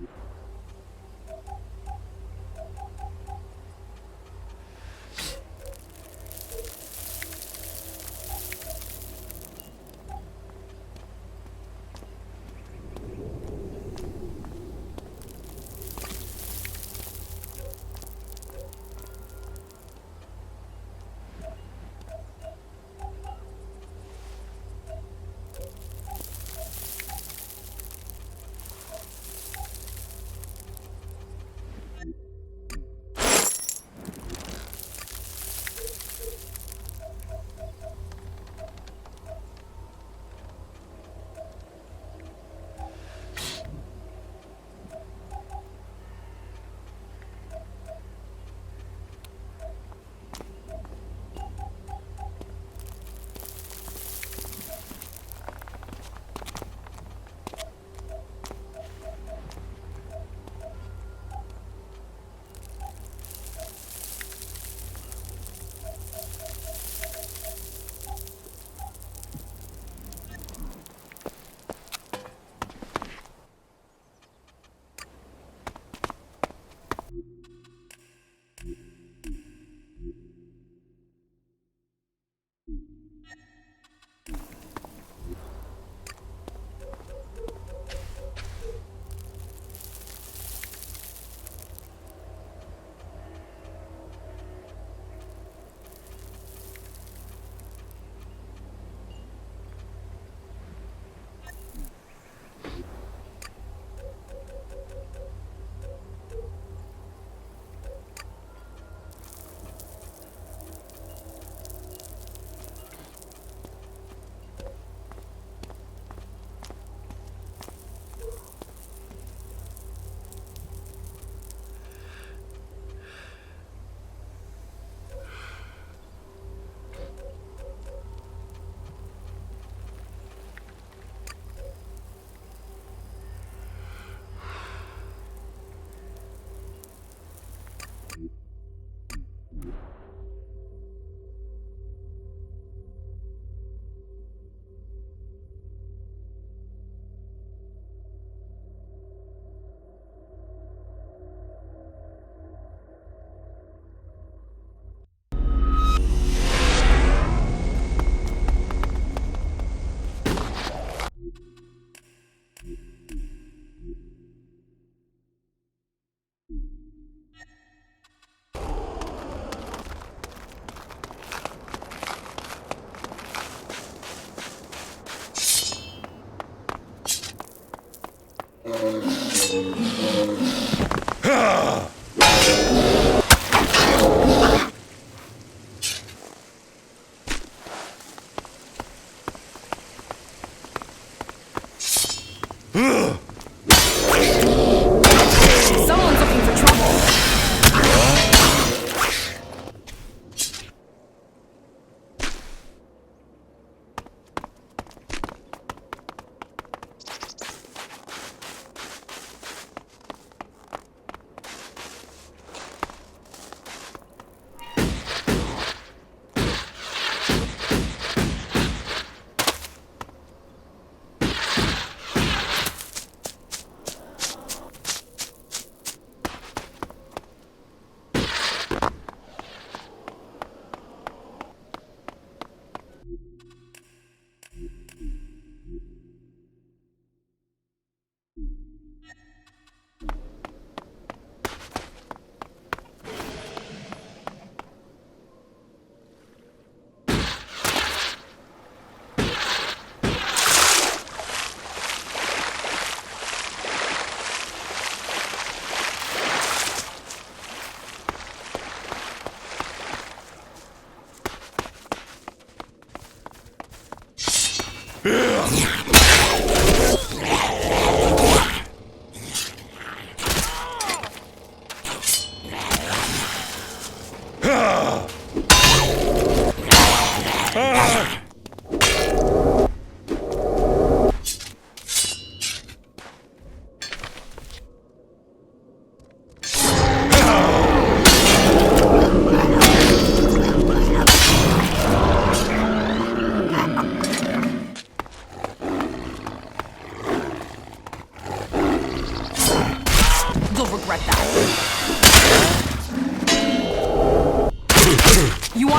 Someone's looking for trouble.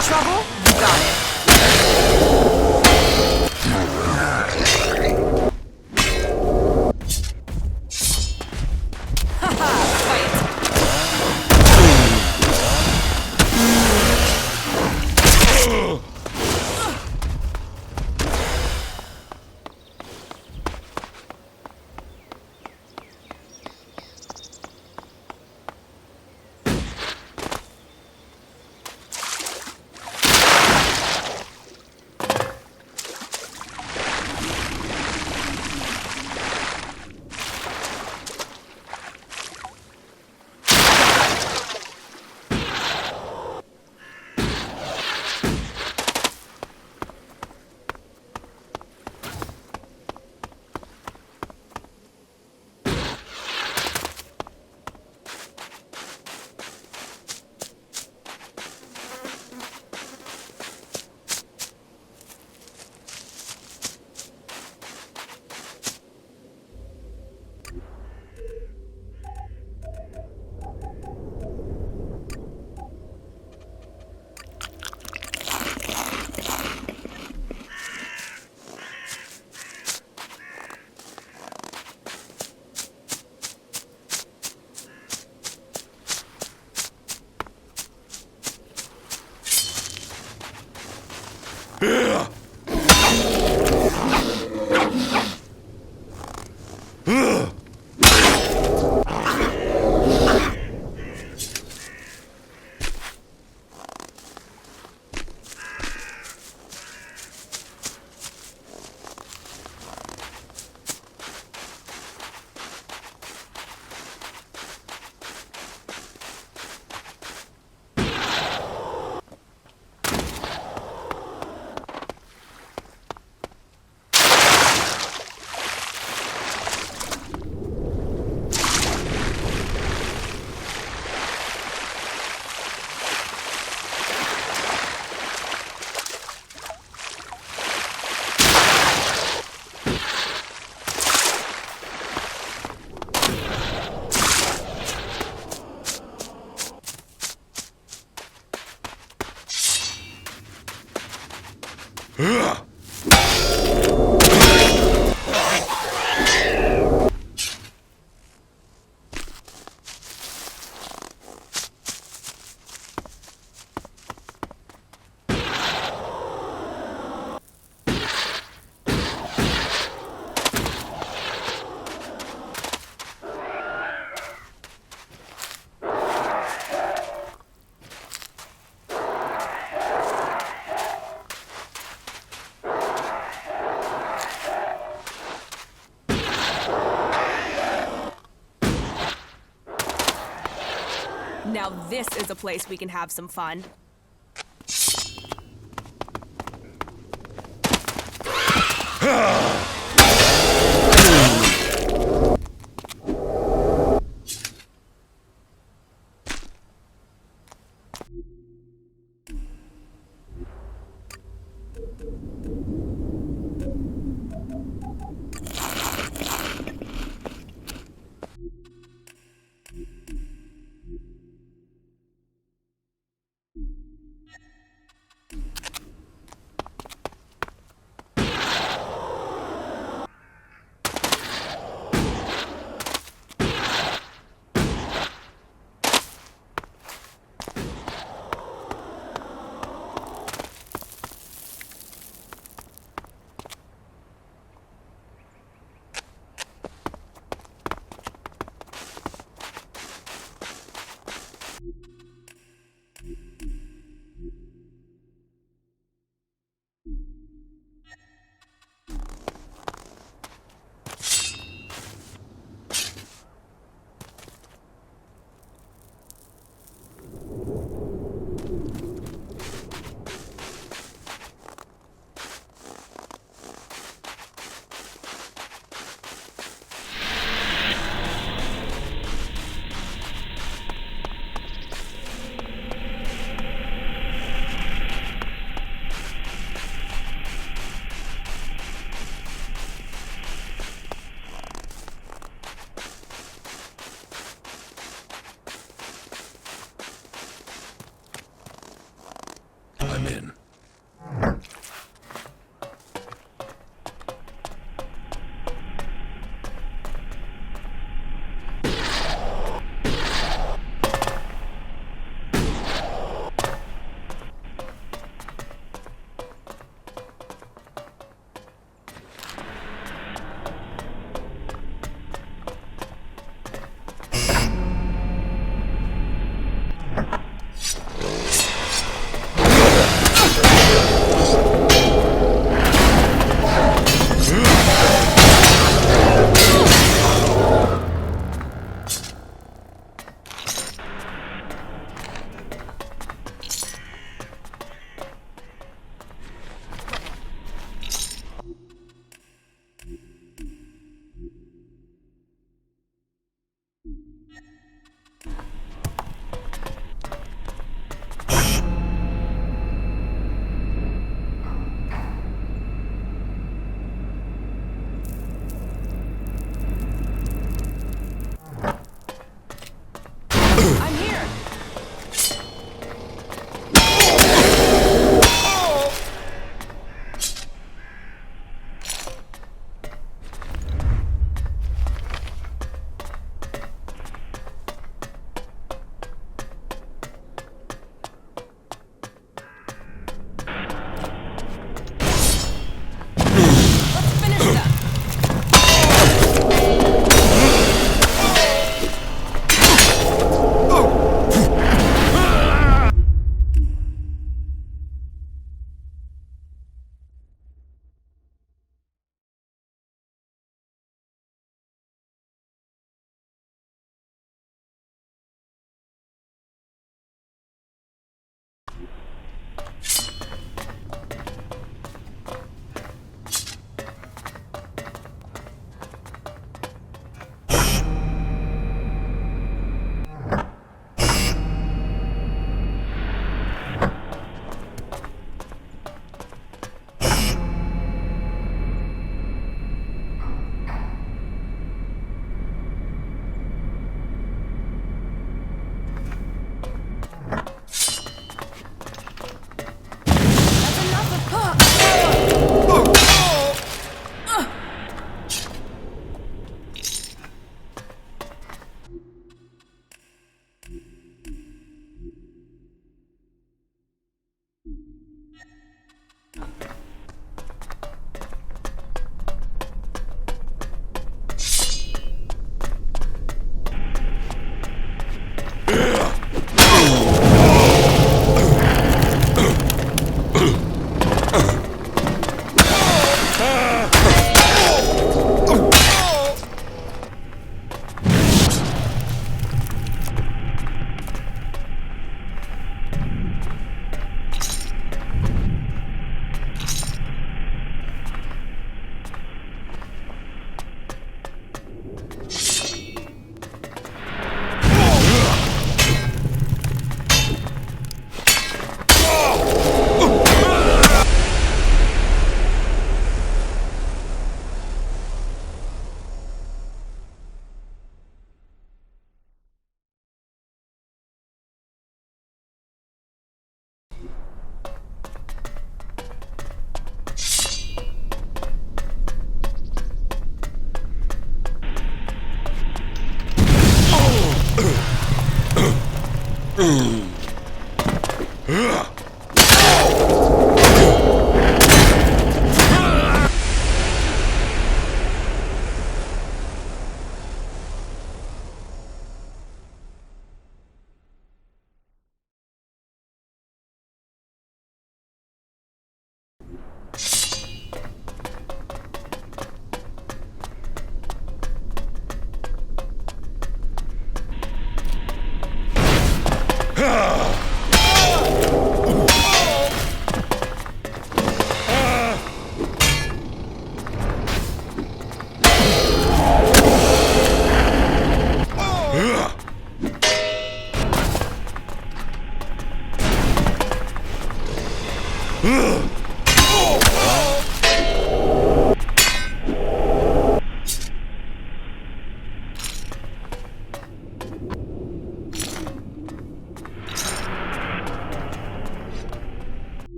want trouble? You got it. Now this is a place we can have some fun. I'm in. I'm here. Let's finish them.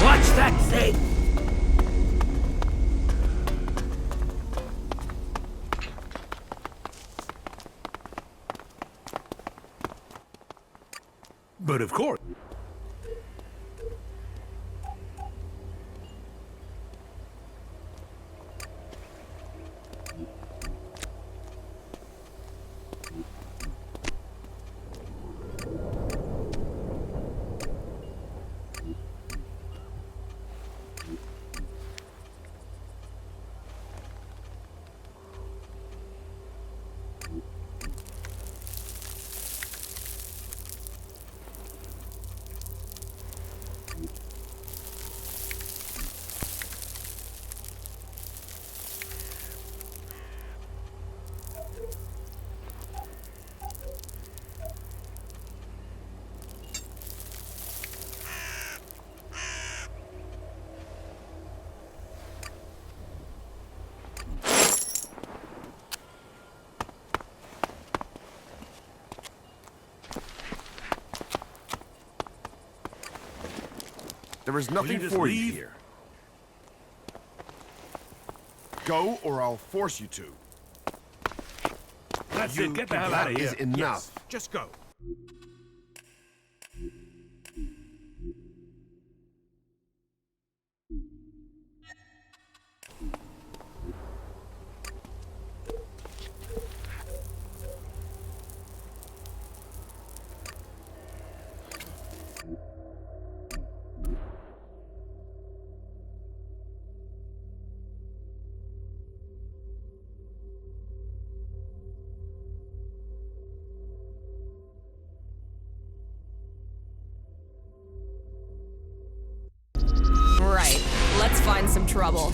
Watch that thing! But of course. There is nothing for you here. Go, or I'll force you to. That's it. Get the hell out of here. That is enough. Yes, just go. Right. Let's find some trouble.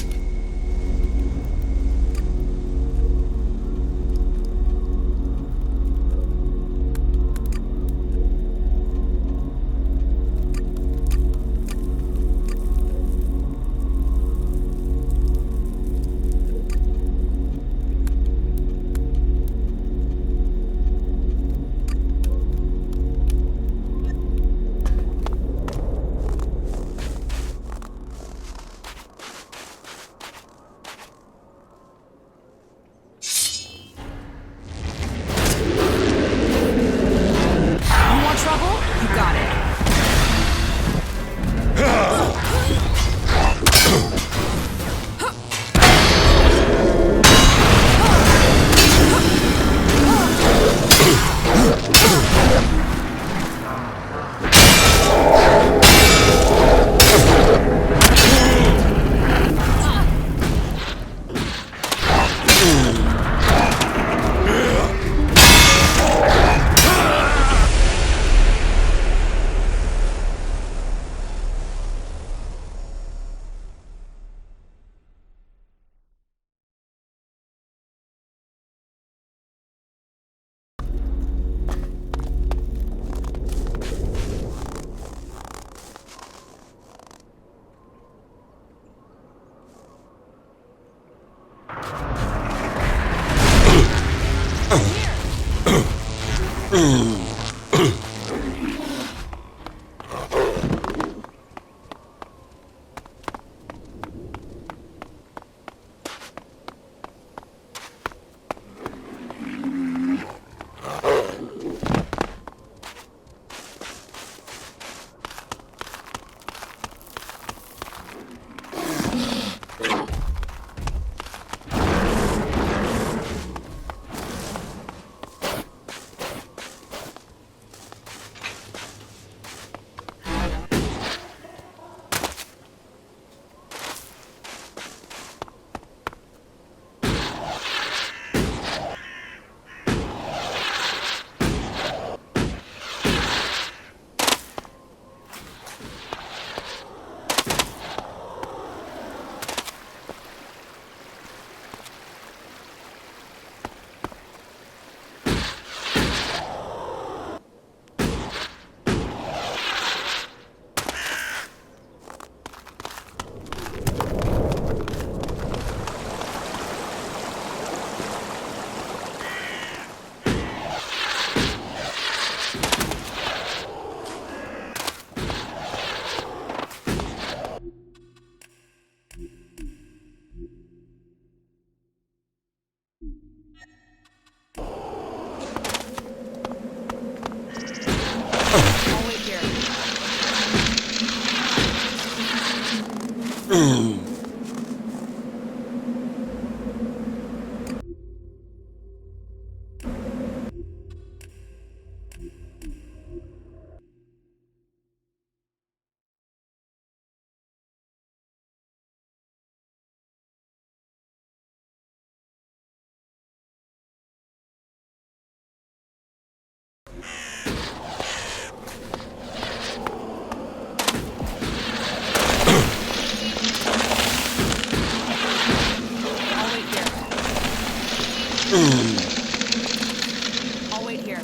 I'll wait here.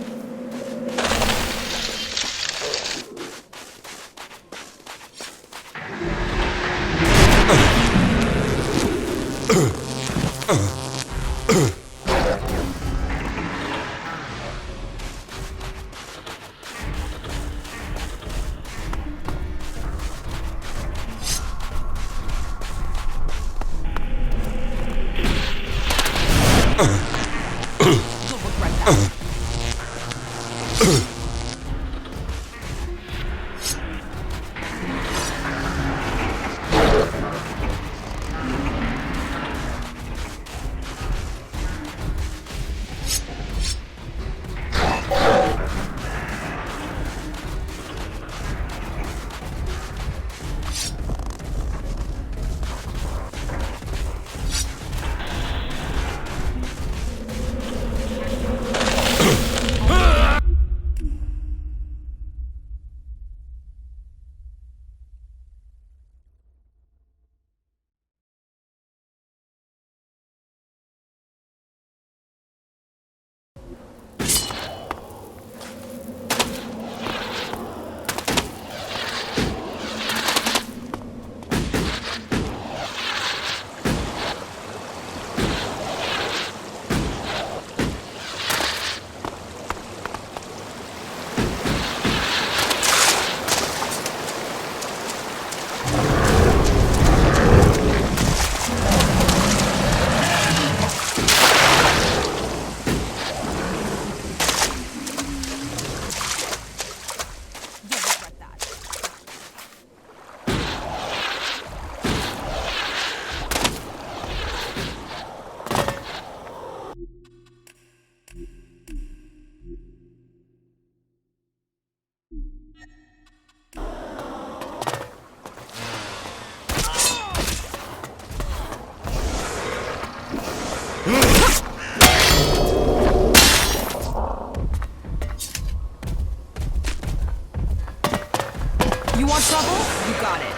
You want trouble? You got it.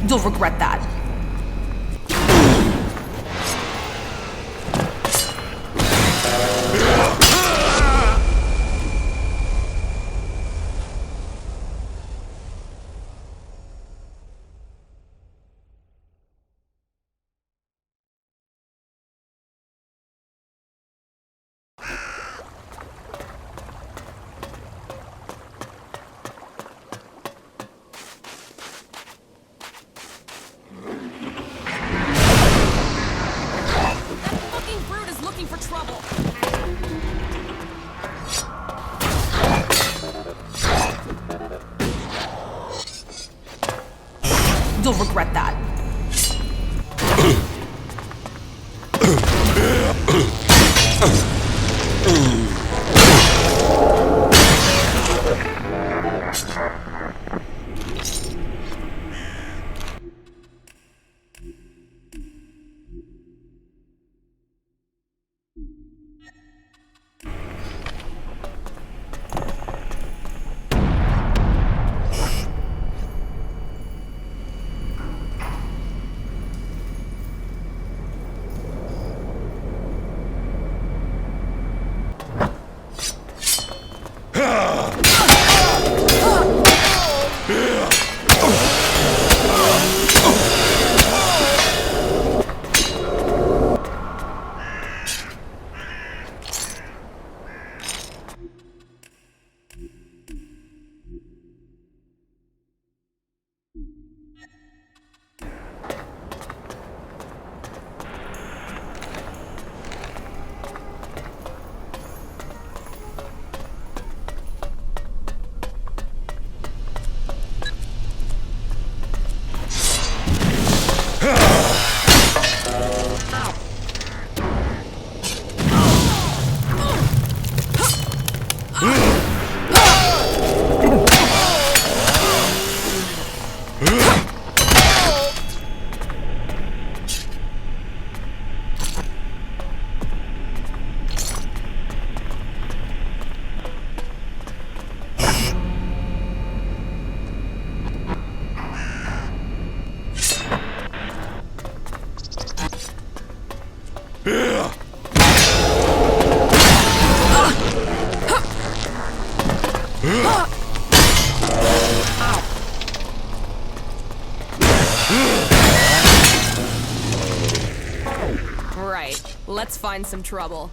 You'll regret that. You'll regret that. Right, let's find some trouble.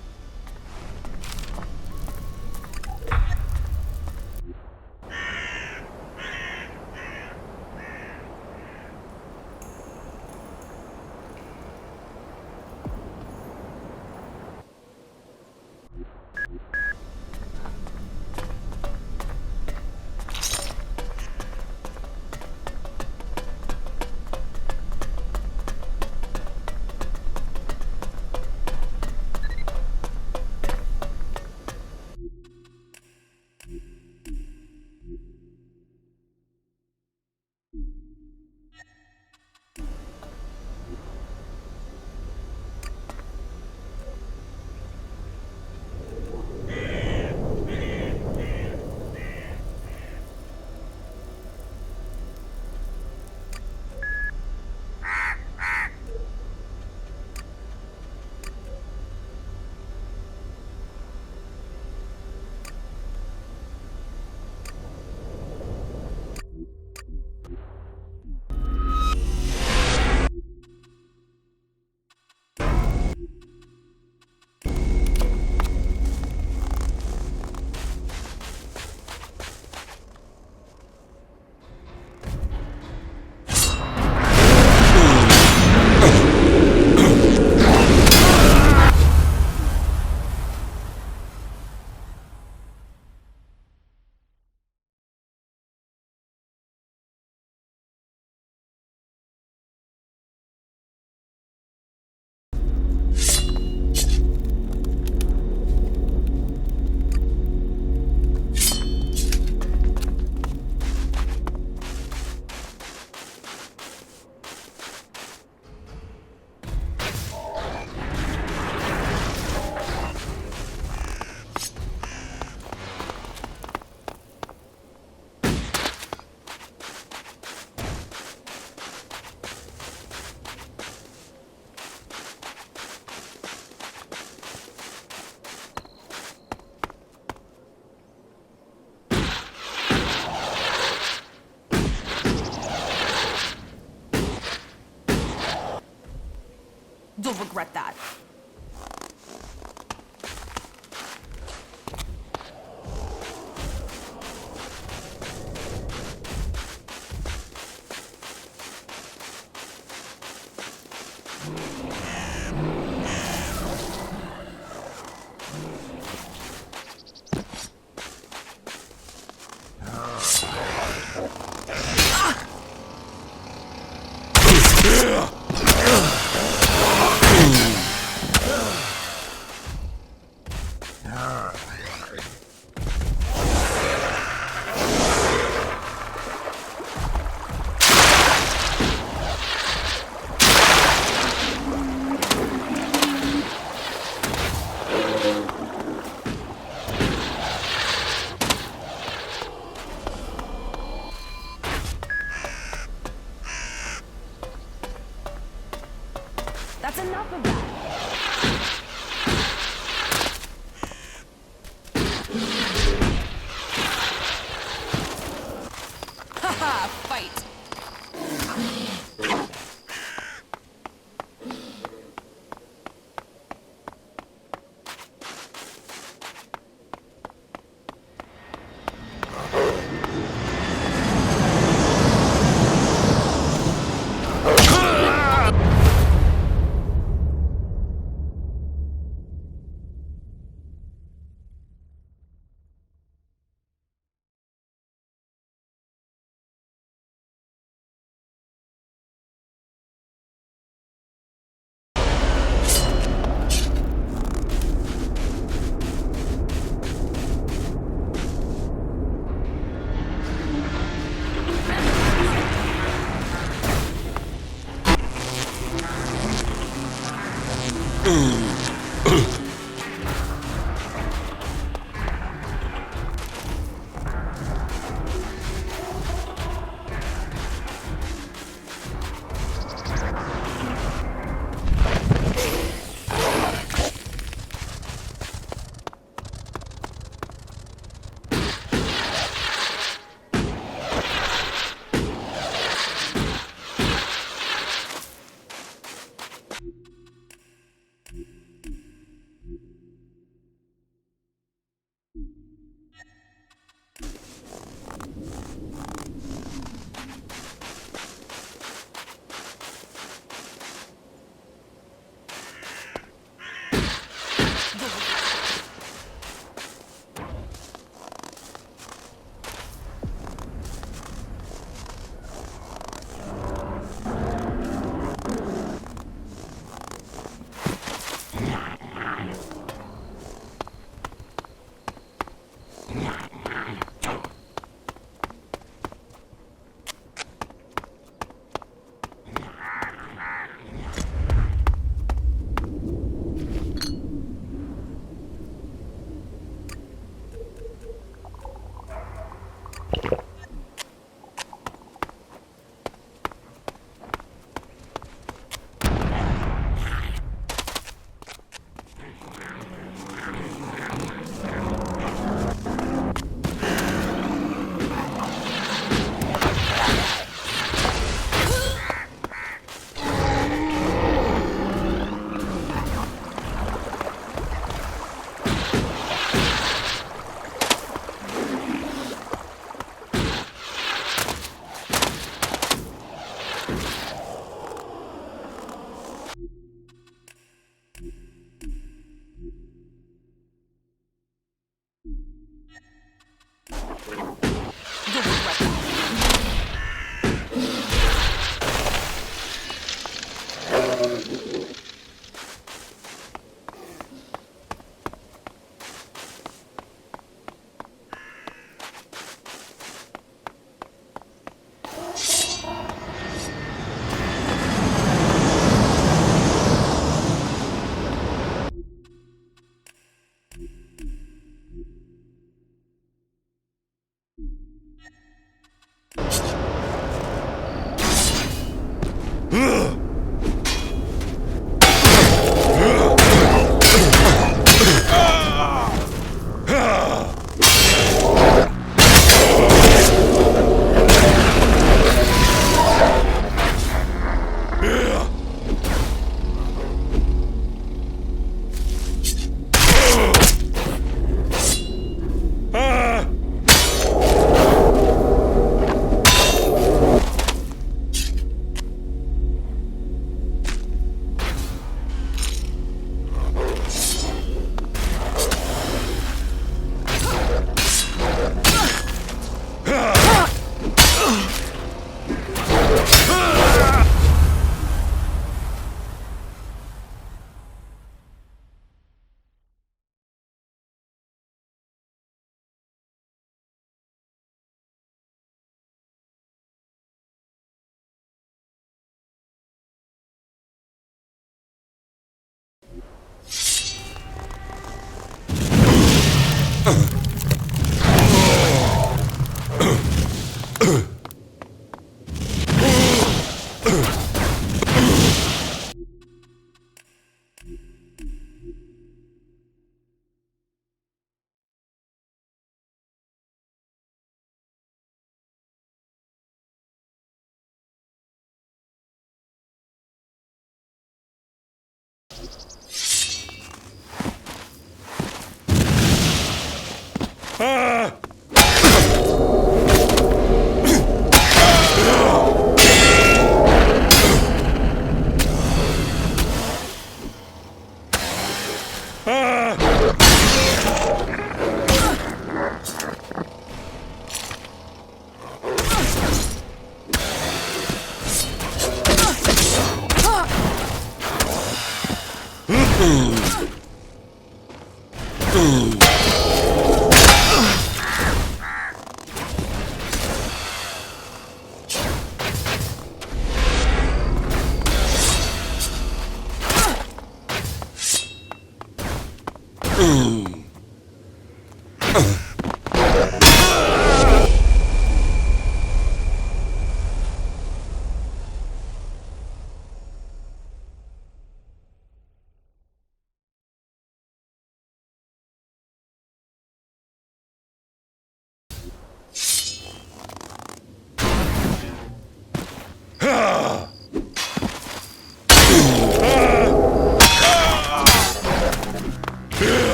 You'll regret that. enough of that. Haha, fight.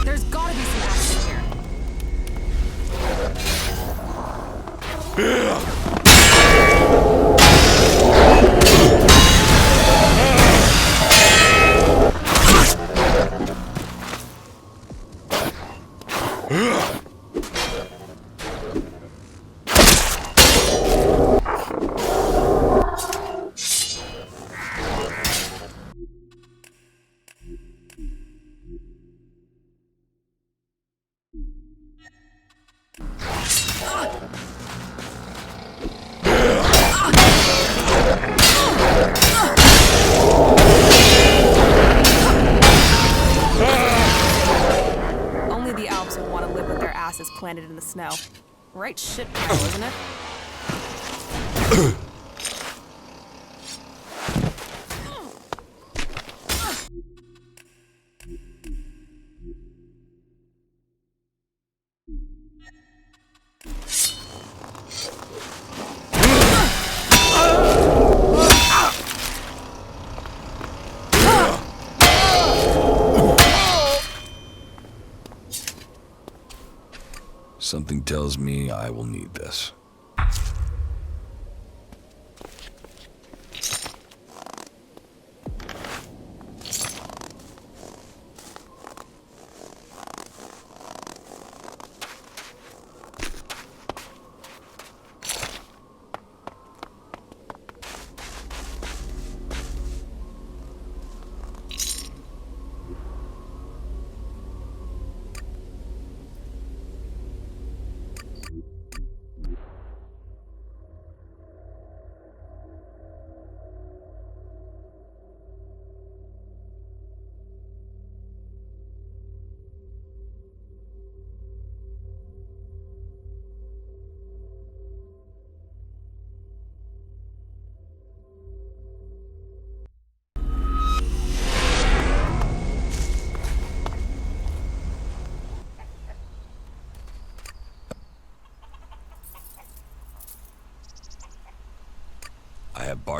There's gotta be some action here. Only the Alps would want to live with their asses planted in the snow. Right shit, pile, isn't it? Something tells me I will need this.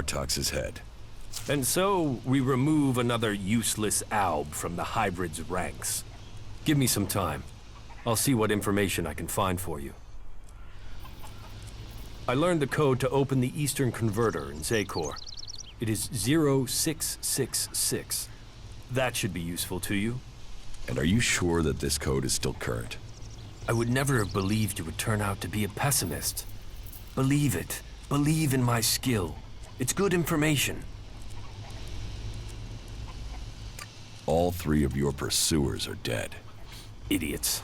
Bartox's head. And so, we remove another useless alb from the hybrid's ranks. Give me some time. I'll see what information I can find for you. I learned the code to open the Eastern Converter in Zakor. It is 0666. That should be useful to you. And are you sure that this code is still current? I would never have believed you would turn out to be a pessimist. Believe it. Believe in my skill. It's good information. All 3 of your pursuers are dead. Idiots.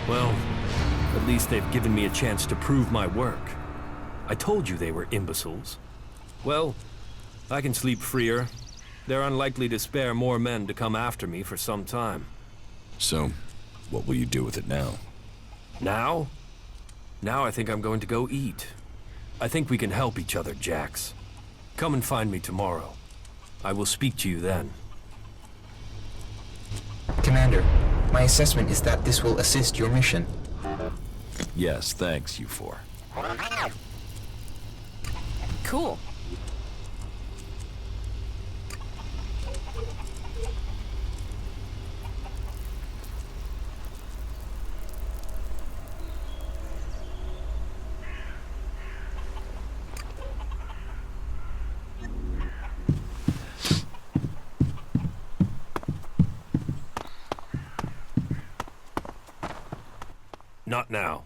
Well, at least they've given me a chance to prove my work. I told you they were imbeciles. Well, I can sleep freer. They're unlikely to spare more men to come after me for some time. So, what will you do with it now? Now? Now I think I'm going to go eat. I think we can help each other, Jax. Come and find me tomorrow. I will speak to you then. Commander, my assessment is that this will assist your mission. Yes, thanks, you 4. Cool. Not now.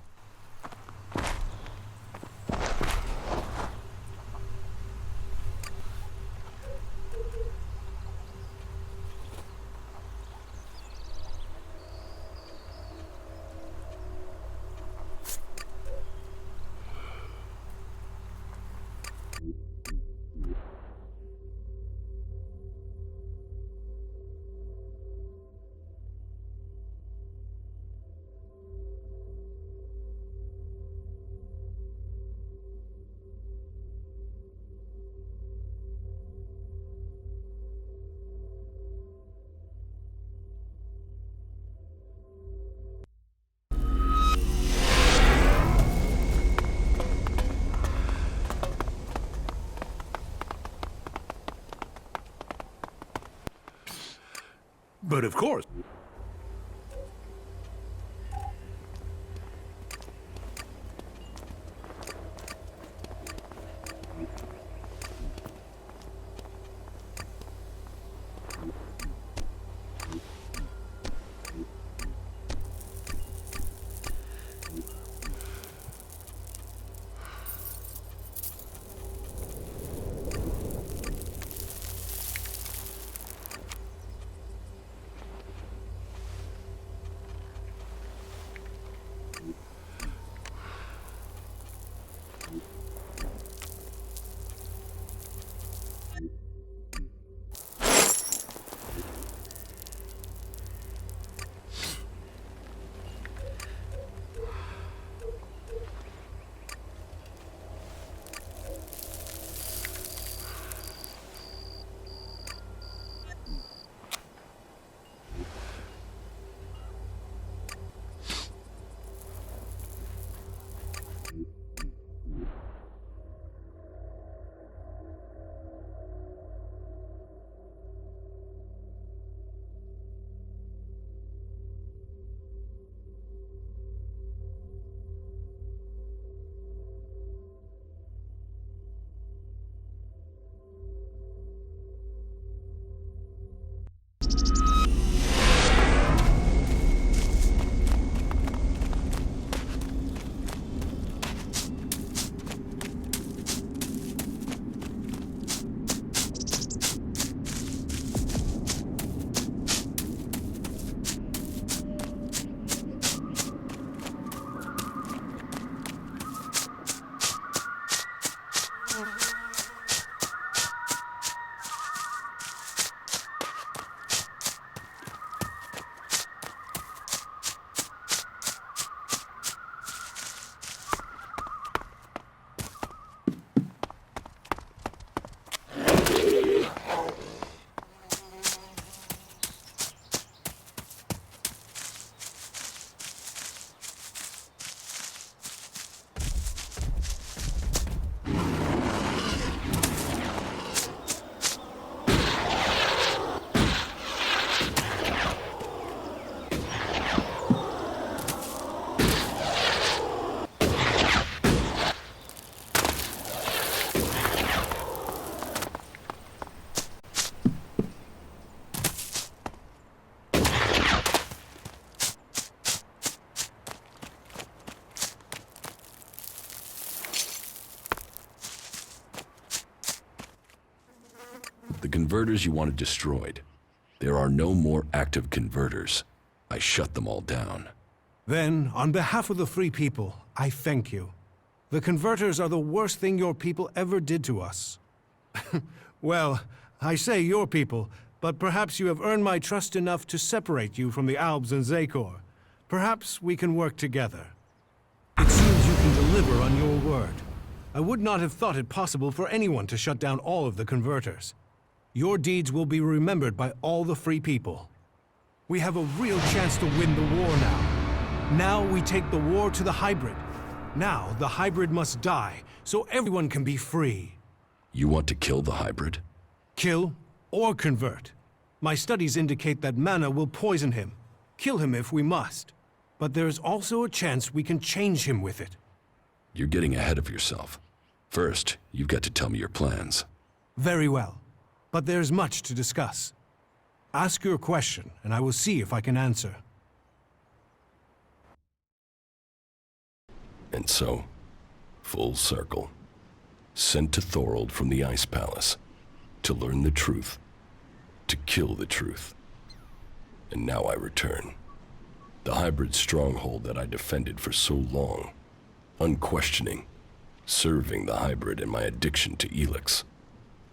But of course. converters you wanted destroyed. There are no more active converters. I shut them all down. Then, on behalf of the Free People, I thank you. The converters are the worst thing your people ever did to us. Well, I say your people, but perhaps you have earned my trust enough to separate you from the Albs and Zakor. Perhaps we can work together. It seems you can deliver on your word. I would not have thought it possible for anyone to shut down all of the converters. Your deeds will be remembered by all the Free People. We have a real chance to win the war now. Now we take the war to the hybrid. Now the hybrid must die, so everyone can be free. You want to kill the hybrid? Kill or convert. My studies indicate that mana will poison him. Kill him if we must. But there is also a chance we can change him with it. You're getting ahead of yourself. First, you've got to tell me your plans. Very well. But there's much to discuss. Ask your question, and I will see if I can answer. And so, full circle. Sent to Thorold from the Ice Palace. To learn the truth. To kill the truth. And now I return. The hybrid stronghold that I defended for so long. Unquestioning. Serving the hybrid and my addiction to Elex.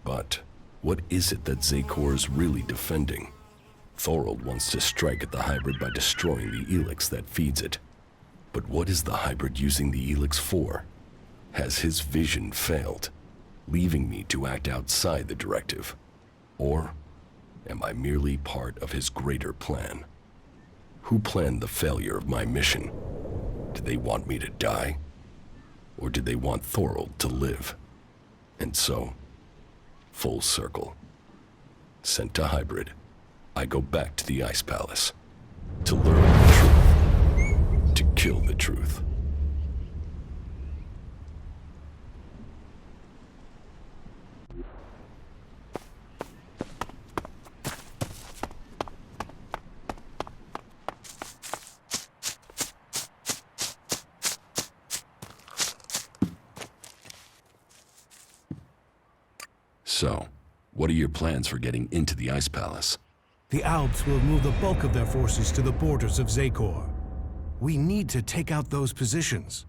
But what is it that Zakor is really defending? Thorold wants to strike at the hybrid by destroying the Elex that feeds it. But what is the hybrid using the Elex for? Has his vision failed, leaving me to act outside the directive? Or am I merely part of his greater plan? Who planned the failure of my mission? Did they want me to die? Or did they want Thorold to live? And so, full circle. Sent to hybrid, I go back to the Ice Palace to learn the truth, to kill the truth. So, what are your plans for getting into the Ice Palace? The Albs will move the bulk of their forces to the borders of Zakor. We need to take out those positions.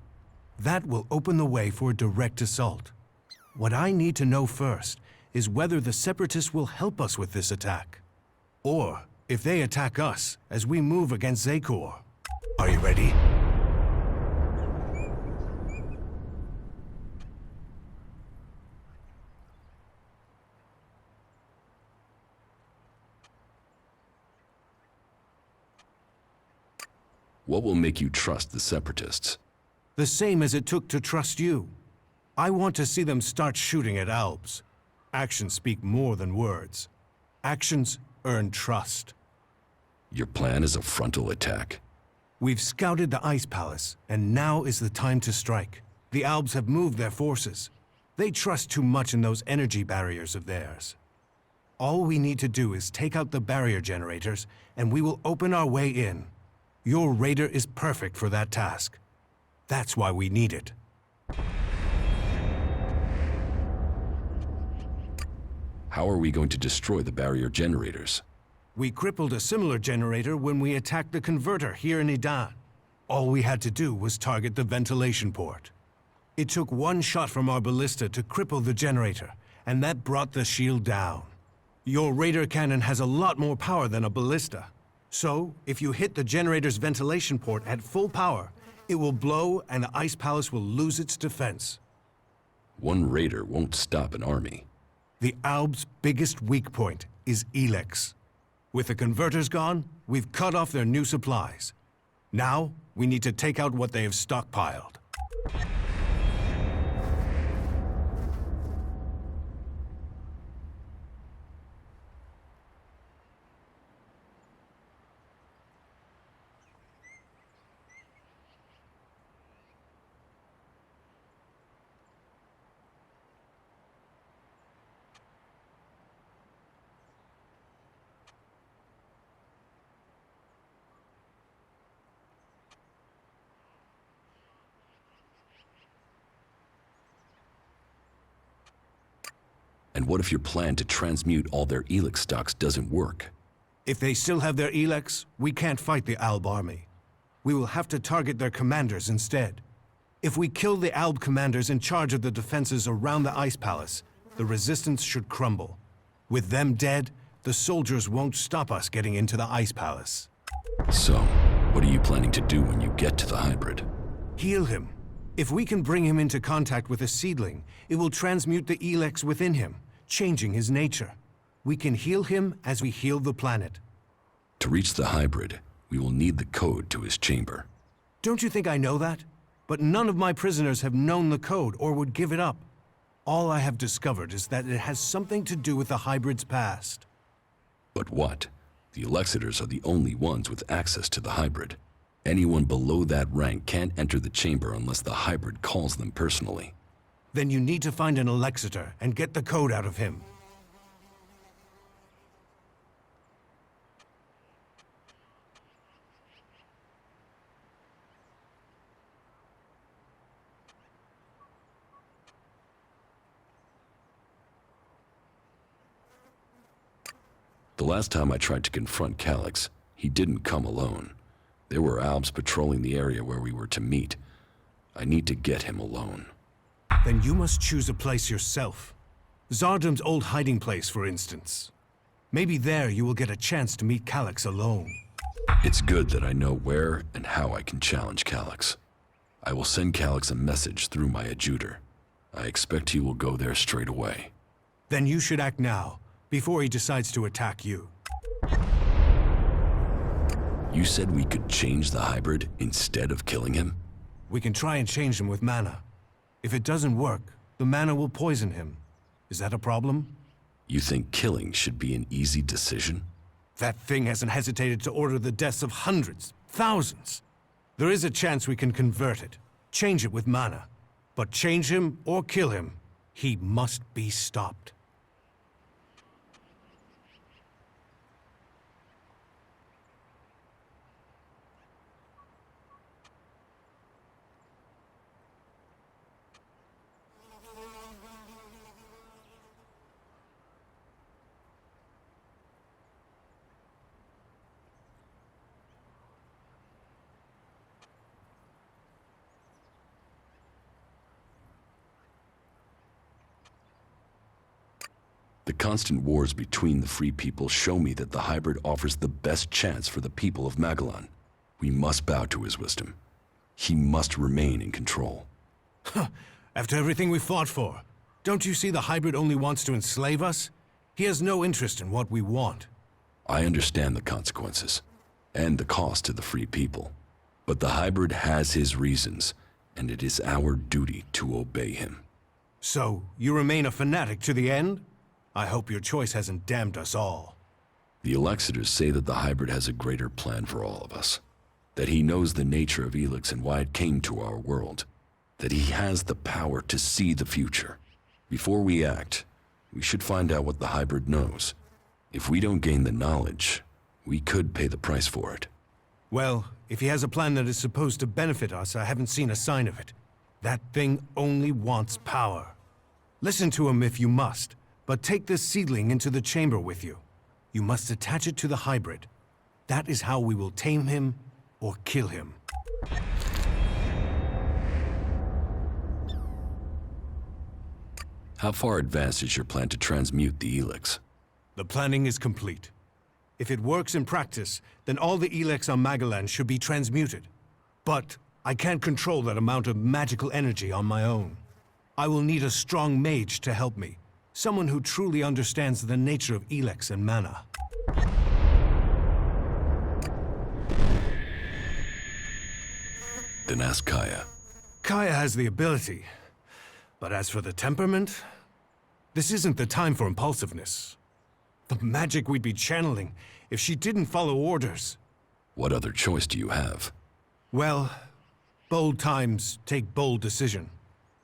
That will open the way for a direct assault. What I need to know first is whether the Separatists will help us with this attack. Or if they attack us as we move against Zakor. Are you ready? What will make you trust the Separatists? The same as it took to trust you. I want to see them start shooting at Albs. Actions speak more than words. Actions earn trust. Your plan is a frontal attack? We've scouted the Ice Palace, and now is the time to strike. The Albs have moved their forces. They trust too much in those energy barriers of theirs. All we need to do is take out the barrier generators, and we will open our way in. Your raider is perfect for that task. That's why we need it. How are we going to destroy the barrier generators? We crippled a similar generator when we attacked the converter here in Idan. All we had to do was target the ventilation port. It took one shot from our ballista to cripple the generator, and that brought the shield down. Your raider cannon has a lot more power than a ballista. So, if you hit the generator's ventilation port at full power, it will blow and the Ice Palace will lose its defense. One raider won't stop an army. The Alb's biggest weak point is Elex. With the converters gone, we've cut off their new supplies. Now, we need to take out what they have stockpiled. And what if your plan to transmute all their Elex stocks doesn't work? If they still have their Elex, we can't fight the Alb army. We will have to target their commanders instead. If we kill the Alb commanders in charge of the defenses around the Ice Palace, the resistance should crumble. With them dead, the soldiers won't stop us getting into the Ice Palace. So, what are you planning to do when you get to the hybrid? Heal him. If we can bring him into contact with a seedling, it will transmute the Elex within him, changing his nature. We can heal him as we heal the planet. To reach the hybrid, we will need the code to his chamber. Don't you think I know that? But none of my prisoners have known the code or would give it up. All I have discovered is that it has something to do with the hybrid's past. But what? The Elexitors are the only ones with access to the hybrid. Anyone below that rank can't enter the chamber unless the hybrid calls them personally. Then you need to find an Elexitor and get the code out of him. The last time I tried to confront Calyx, he didn't come alone. There were Albs patrolling the area where we were to meet. I need to get him alone. Then you must choose a place yourself. Zardum's old hiding place, for instance. Maybe there you will get a chance to meet Calyx alone. It's good that I know where and how I can challenge Calyx. I will send Calyx a message through my adjutor. I expect he will go there straight away. Then you should act now, before he decides to attack you. You said we could change the hybrid instead of killing him? We can try and change him with mana. If it doesn't work, the mana will poison him. Is that a problem? You think killing should be an easy decision? That thing hasn't hesitated to order the deaths of hundreds, thousands. There is a chance we can convert it, change it with mana. But change him or kill him, he must be stopped. The constant wars between the free people show me that the hybrid offers the best chance for the people of Magellan. We must bow to his wisdom. He must remain in control. After everything we fought for, don't you see the hybrid only wants to enslave us? He has no interest in what we want. I understand the consequences, and the cost to the free people. But the hybrid has his reasons, and it is our duty to obey him. So, you remain a fanatic to the end? I hope your choice hasn't damned us all. The Elexitors say that the hybrid has a greater plan for all of us. That he knows the nature of Elex and why it came to our world. That he has the power to see the future. Before we act, we should find out what the hybrid knows. If we don't gain the knowledge, we could pay the price for it. Well, if he has a plan that is supposed to benefit us, I haven't seen a sign of it. That thing only wants power. Listen to him if you must. But take this seedling into the chamber with you. You must attach it to the hybrid. That is how we will tame him or kill him. How far advanced is your plan to transmute the Elex? The planning is complete. If it works in practice, then all the Elex on Magellan should be transmuted. But I can't control that amount of magical energy on my own. I will need a strong mage to help me. Someone who truly understands the nature of Elex and mana. Then ask Kaya. Kaya has the ability. But as for the temperament, this isn't the time for impulsiveness. The magic we'd be channeling if she didn't follow orders. What other choice do you have? Well, bold times take bold decision.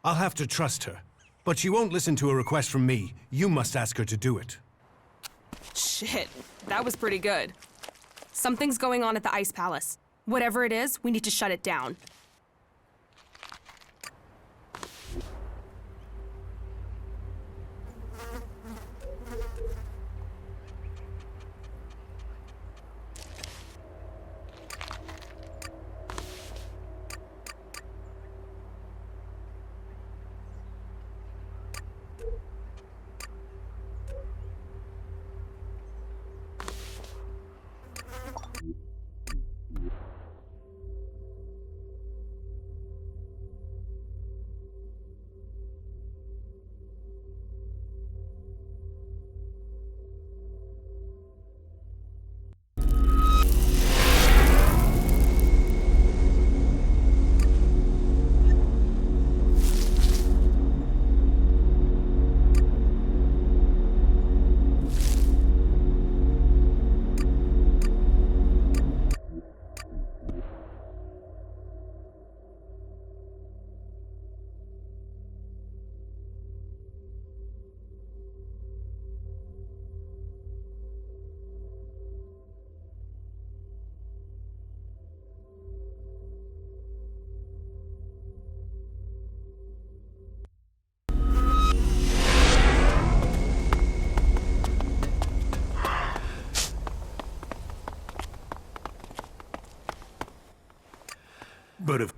I'll have to trust her. But she won't listen to a request from me. You must ask her to do it. Shit, that was pretty good. Something's going on at the Ice Palace. Whatever it is, we need to shut it down. But if...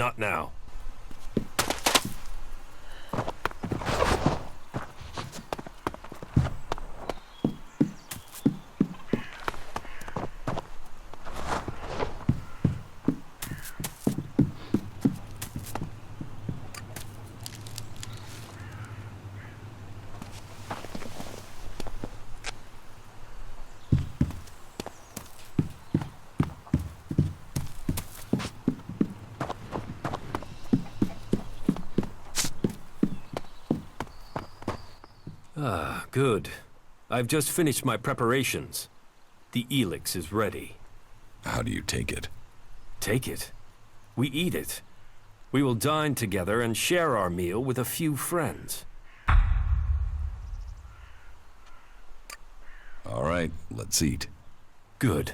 Not now. Ah, good. I've just finished my preparations. The Elex is ready. How do you take it? Take it? We eat it. We will dine together and share our meal with a few friends. All right, let's eat. Good.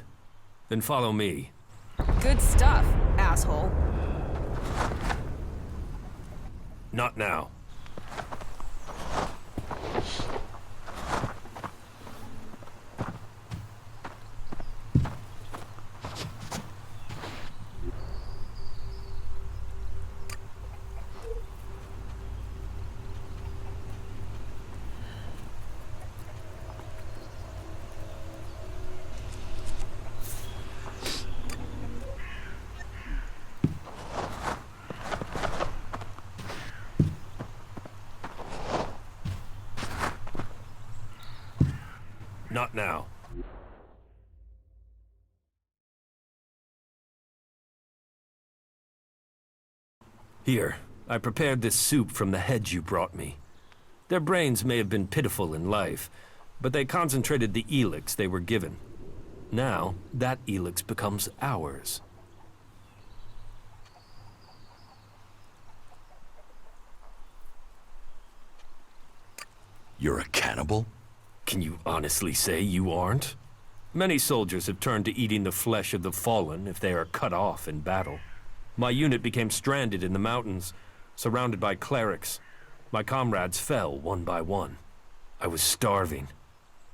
Then follow me. Good stuff, asshole. Not now. Not now. Here, I prepared this soup from the heads you brought me. Their brains may have been pitiful in life, but they concentrated the Elex they were given. Now, that Elex becomes ours. You're a cannibal? Can you honestly say you aren't? Many soldiers have turned to eating the flesh of the fallen if they are cut off in battle. My unit became stranded in the mountains, surrounded by clerics. My comrades fell one by one. I was starving.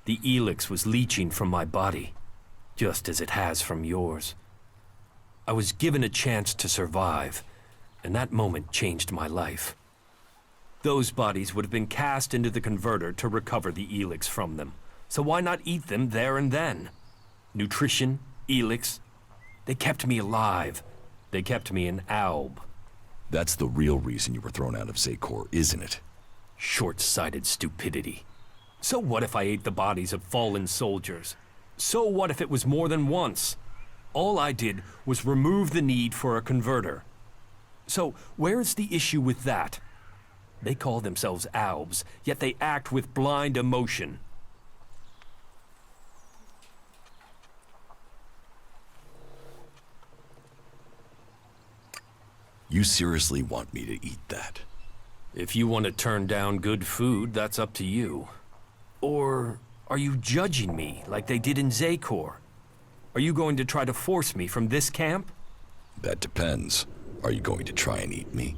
The Elex was leaching from my body, just as it has from yours. I was given a chance to survive, and that moment changed my life. Those bodies would have been cast into the converter to recover the Elex from them. So why not eat them there and then? Nutrition, Elex, they kept me alive. They kept me in Alb. That's the real reason you were thrown out of Zakor, isn't it? Short-sighted stupidity. So what if I ate the bodies of fallen soldiers? So what if it was more than once? All I did was remove the need for a converter. So where's the issue with that? They call themselves Albs, yet they act with blind emotion. You seriously want me to eat that? If you want to turn down good food, that's up to you. Or are you judging me like they did in Zakor? Are you going to try to force me from this camp? That depends. Are you going to try and eat me?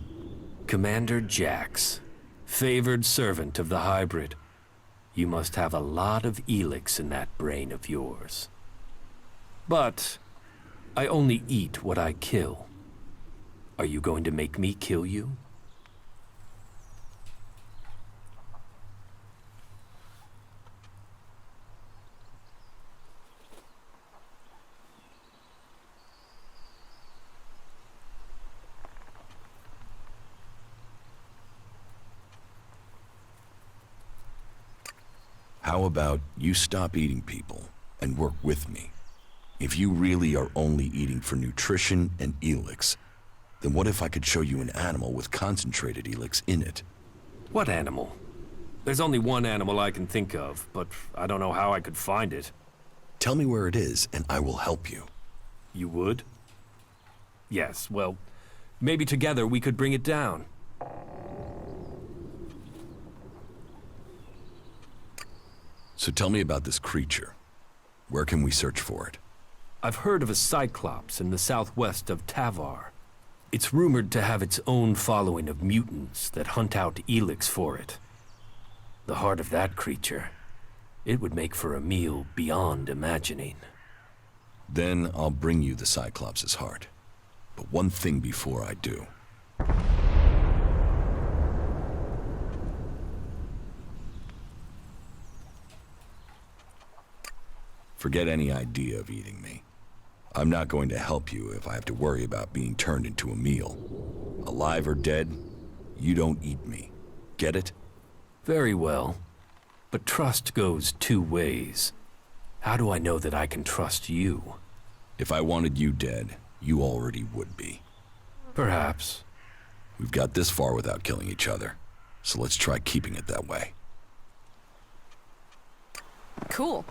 Commander Jax, favored servant of the hybrid. You must have a lot of Elex in that brain of yours. But I only eat what I kill. Are you going to make me kill you? How about you stop eating people and work with me? If you really are only eating for nutrition and Elex, then what if I could show you an animal with concentrated Elex in it? What animal? There's only one animal I can think of, but I don't know how I could find it. Tell me where it is, and I will help you. You would? Yes, well, maybe together we could bring it down. So tell me about this creature. Where can we search for it? I've heard of a Cyclops in the southwest of Tavar. It's rumored to have its own following of mutants that hunt out Elex for it. The heart of that creature, it would make for a meal beyond imagining. Then I'll bring you the Cyclops' heart. But one thing before I do. Forget any idea of eating me. I'm not going to help you if I have to worry about being turned into a meal. Alive or dead, you don't eat me. Get it? Very well. But trust goes two ways. How do I know that I can trust you? If I wanted you dead, you already would be. Perhaps. We've got this far without killing each other, so let's try keeping it that way. Cool.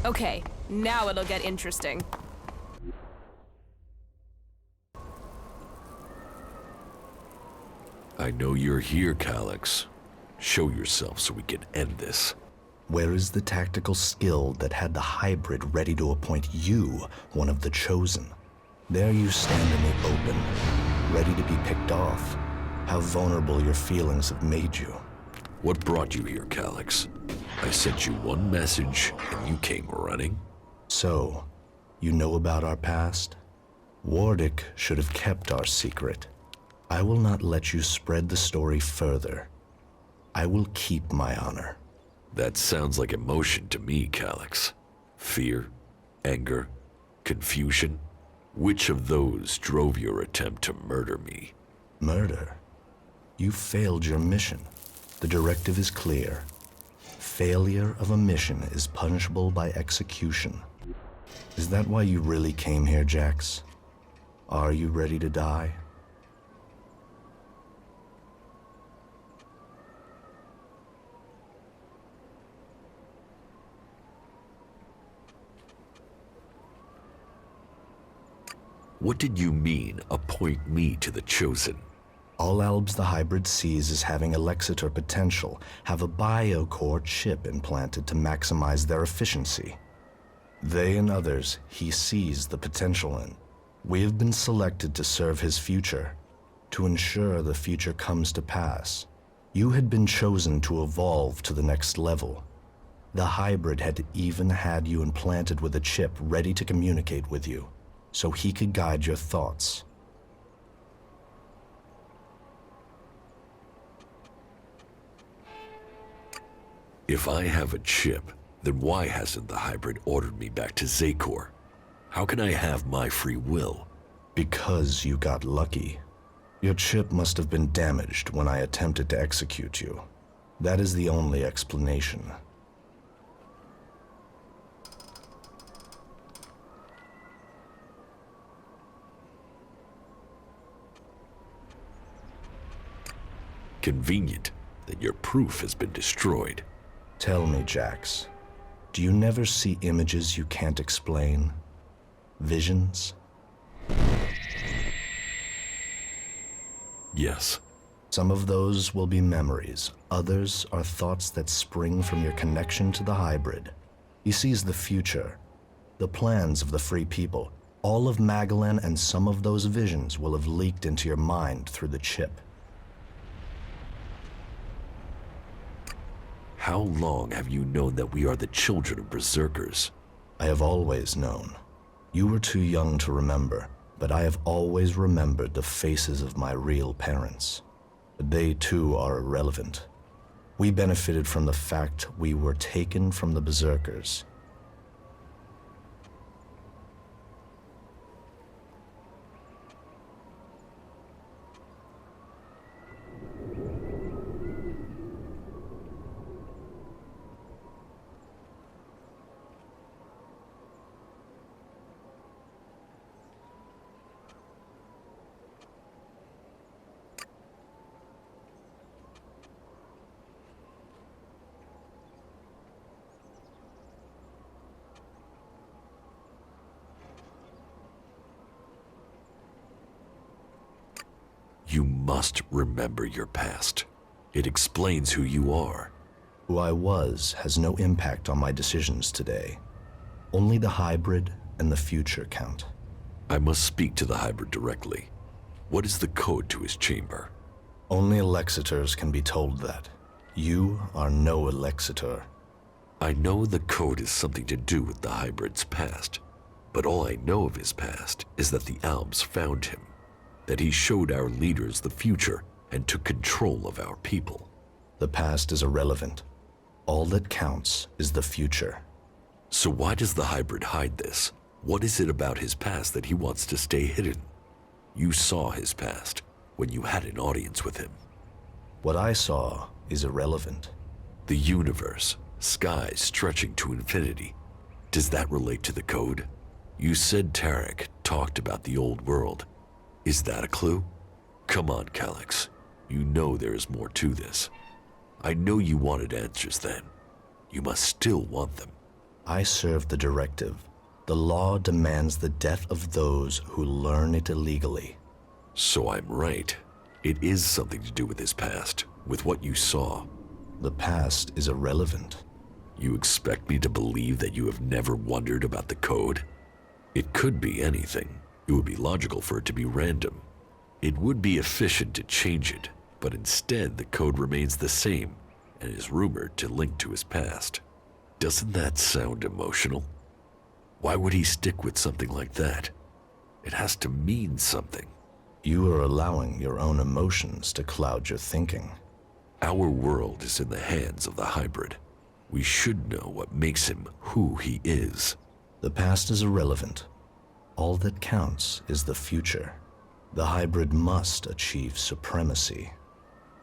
Okay, now it'll get interesting. I know you're here, Elex. Show yourself so we can end this. Where is the tactical skill that had the hybrid ready to appoint you one of the chosen? There you stand in the open, ready to be picked off. How vulnerable your feelings have made you. What brought you here, Elex? I sent you one message, and you came running? So, you know about our past? Wardick should have kept our secret. I will not let you spread the story further. I will keep my honor. That sounds like emotion to me, Elex. Fear, anger, confusion. Which of those drove your attempt to murder me? Murder? You failed your mission. The directive is clear. Failure of a mission is punishable by execution. Is that why you really came here, Jax? Are you ready to die? What did you mean, appoint me to the Chosen? All Albs the hybrid sees as having Elexitor potential have a biocore chip implanted to maximize their efficiency. They and others he sees the potential in. We have been selected to serve his future, to ensure the future comes to pass. You had been chosen to evolve to the next level. The hybrid had even had you implanted with a chip ready to communicate with you, so he could guide your thoughts. If I have a chip, then why hasn't the hybrid ordered me back to Zakor? How can I have my free will? Because you got lucky. Your chip must have been damaged when I attempted to execute you. That is the only explanation. Convenient that your proof has been destroyed. Tell me, Jax, do you never see images you can't explain? Visions? Yes. Some of those will be memories. Others are thoughts that spring from your connection to the hybrid. He sees the future, the plans of the free people. All of Magalan and some of those visions will have leaked into your mind through the chip. How long have you known that we are the children of berserkers? I have always known. You were too young to remember, but I have always remembered the faces of my real parents. They too are irrelevant. We benefited from the fact we were taken from the berserkers. You must remember your past. It explains who you are. Who I was has no impact on my decisions today. Only the hybrid and the future count. I must speak to the hybrid directly. What is the code to his chamber? Only Alexitors can be told that. You are no Alexitor. I know the code has something to do with the hybrid's past, but all I know of his past is that the Albs found him, that he showed our leaders the future and took control of our people. The past is irrelevant. All that counts is the future. So why does the hybrid hide this? What is it about his past that he wants to stay hidden? You saw his past when you had an audience with him. What I saw is irrelevant. The universe, skies stretching to infinity. Does that relate to the code? You said Tarek talked about the old world. Is that a clue? Come on, Elex. You know there is more to this. I know you wanted answers then. You must still want them. I serve the directive. The law demands the death of those who learn it illegally. So I'm right. It is something to do with his past, with what you saw. The past is irrelevant. You expect me to believe that you have never wondered about the code? It could be anything. It would be logical for it to be random. It would be efficient to change it, but instead the code remains the same and is rumored to link to his past. Doesn't that sound emotional? Why would he stick with something like that? It has to mean something. You are allowing your own emotions to cloud your thinking. Our world is in the hands of the hybrid. We should know what makes him who he is. The past is irrelevant. All that counts is the future. The hybrid must achieve supremacy.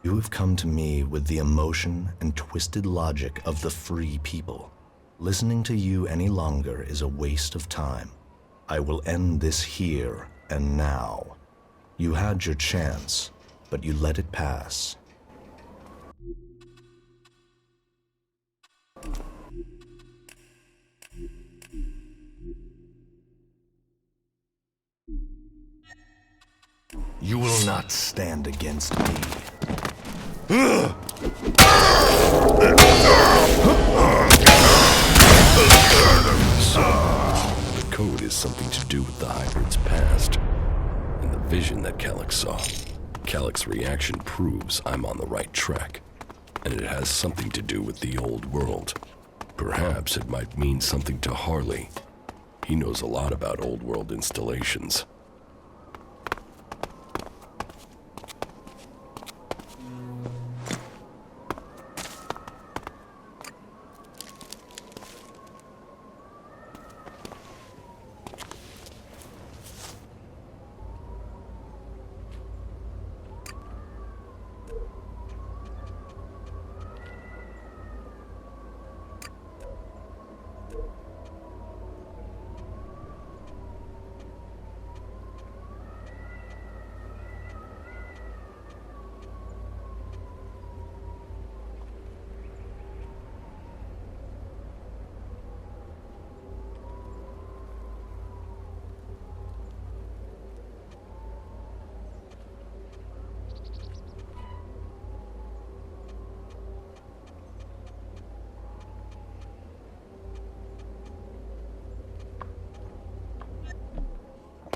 You have come to me with the emotion and twisted logic of the free people. Listening to you any longer is a waste of time. I will end this here and now. You had your chance, but you let it pass. You will not stand against me. The code is something to do with the hybrid's past, and the vision that Calyx saw. Calyx's reaction proves I'm on the right track, and it has something to do with the old world. Perhaps it might mean something to Harley. He knows a lot about old world installations.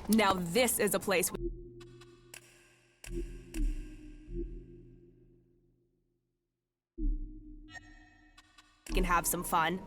Now this is a place we can have some fun.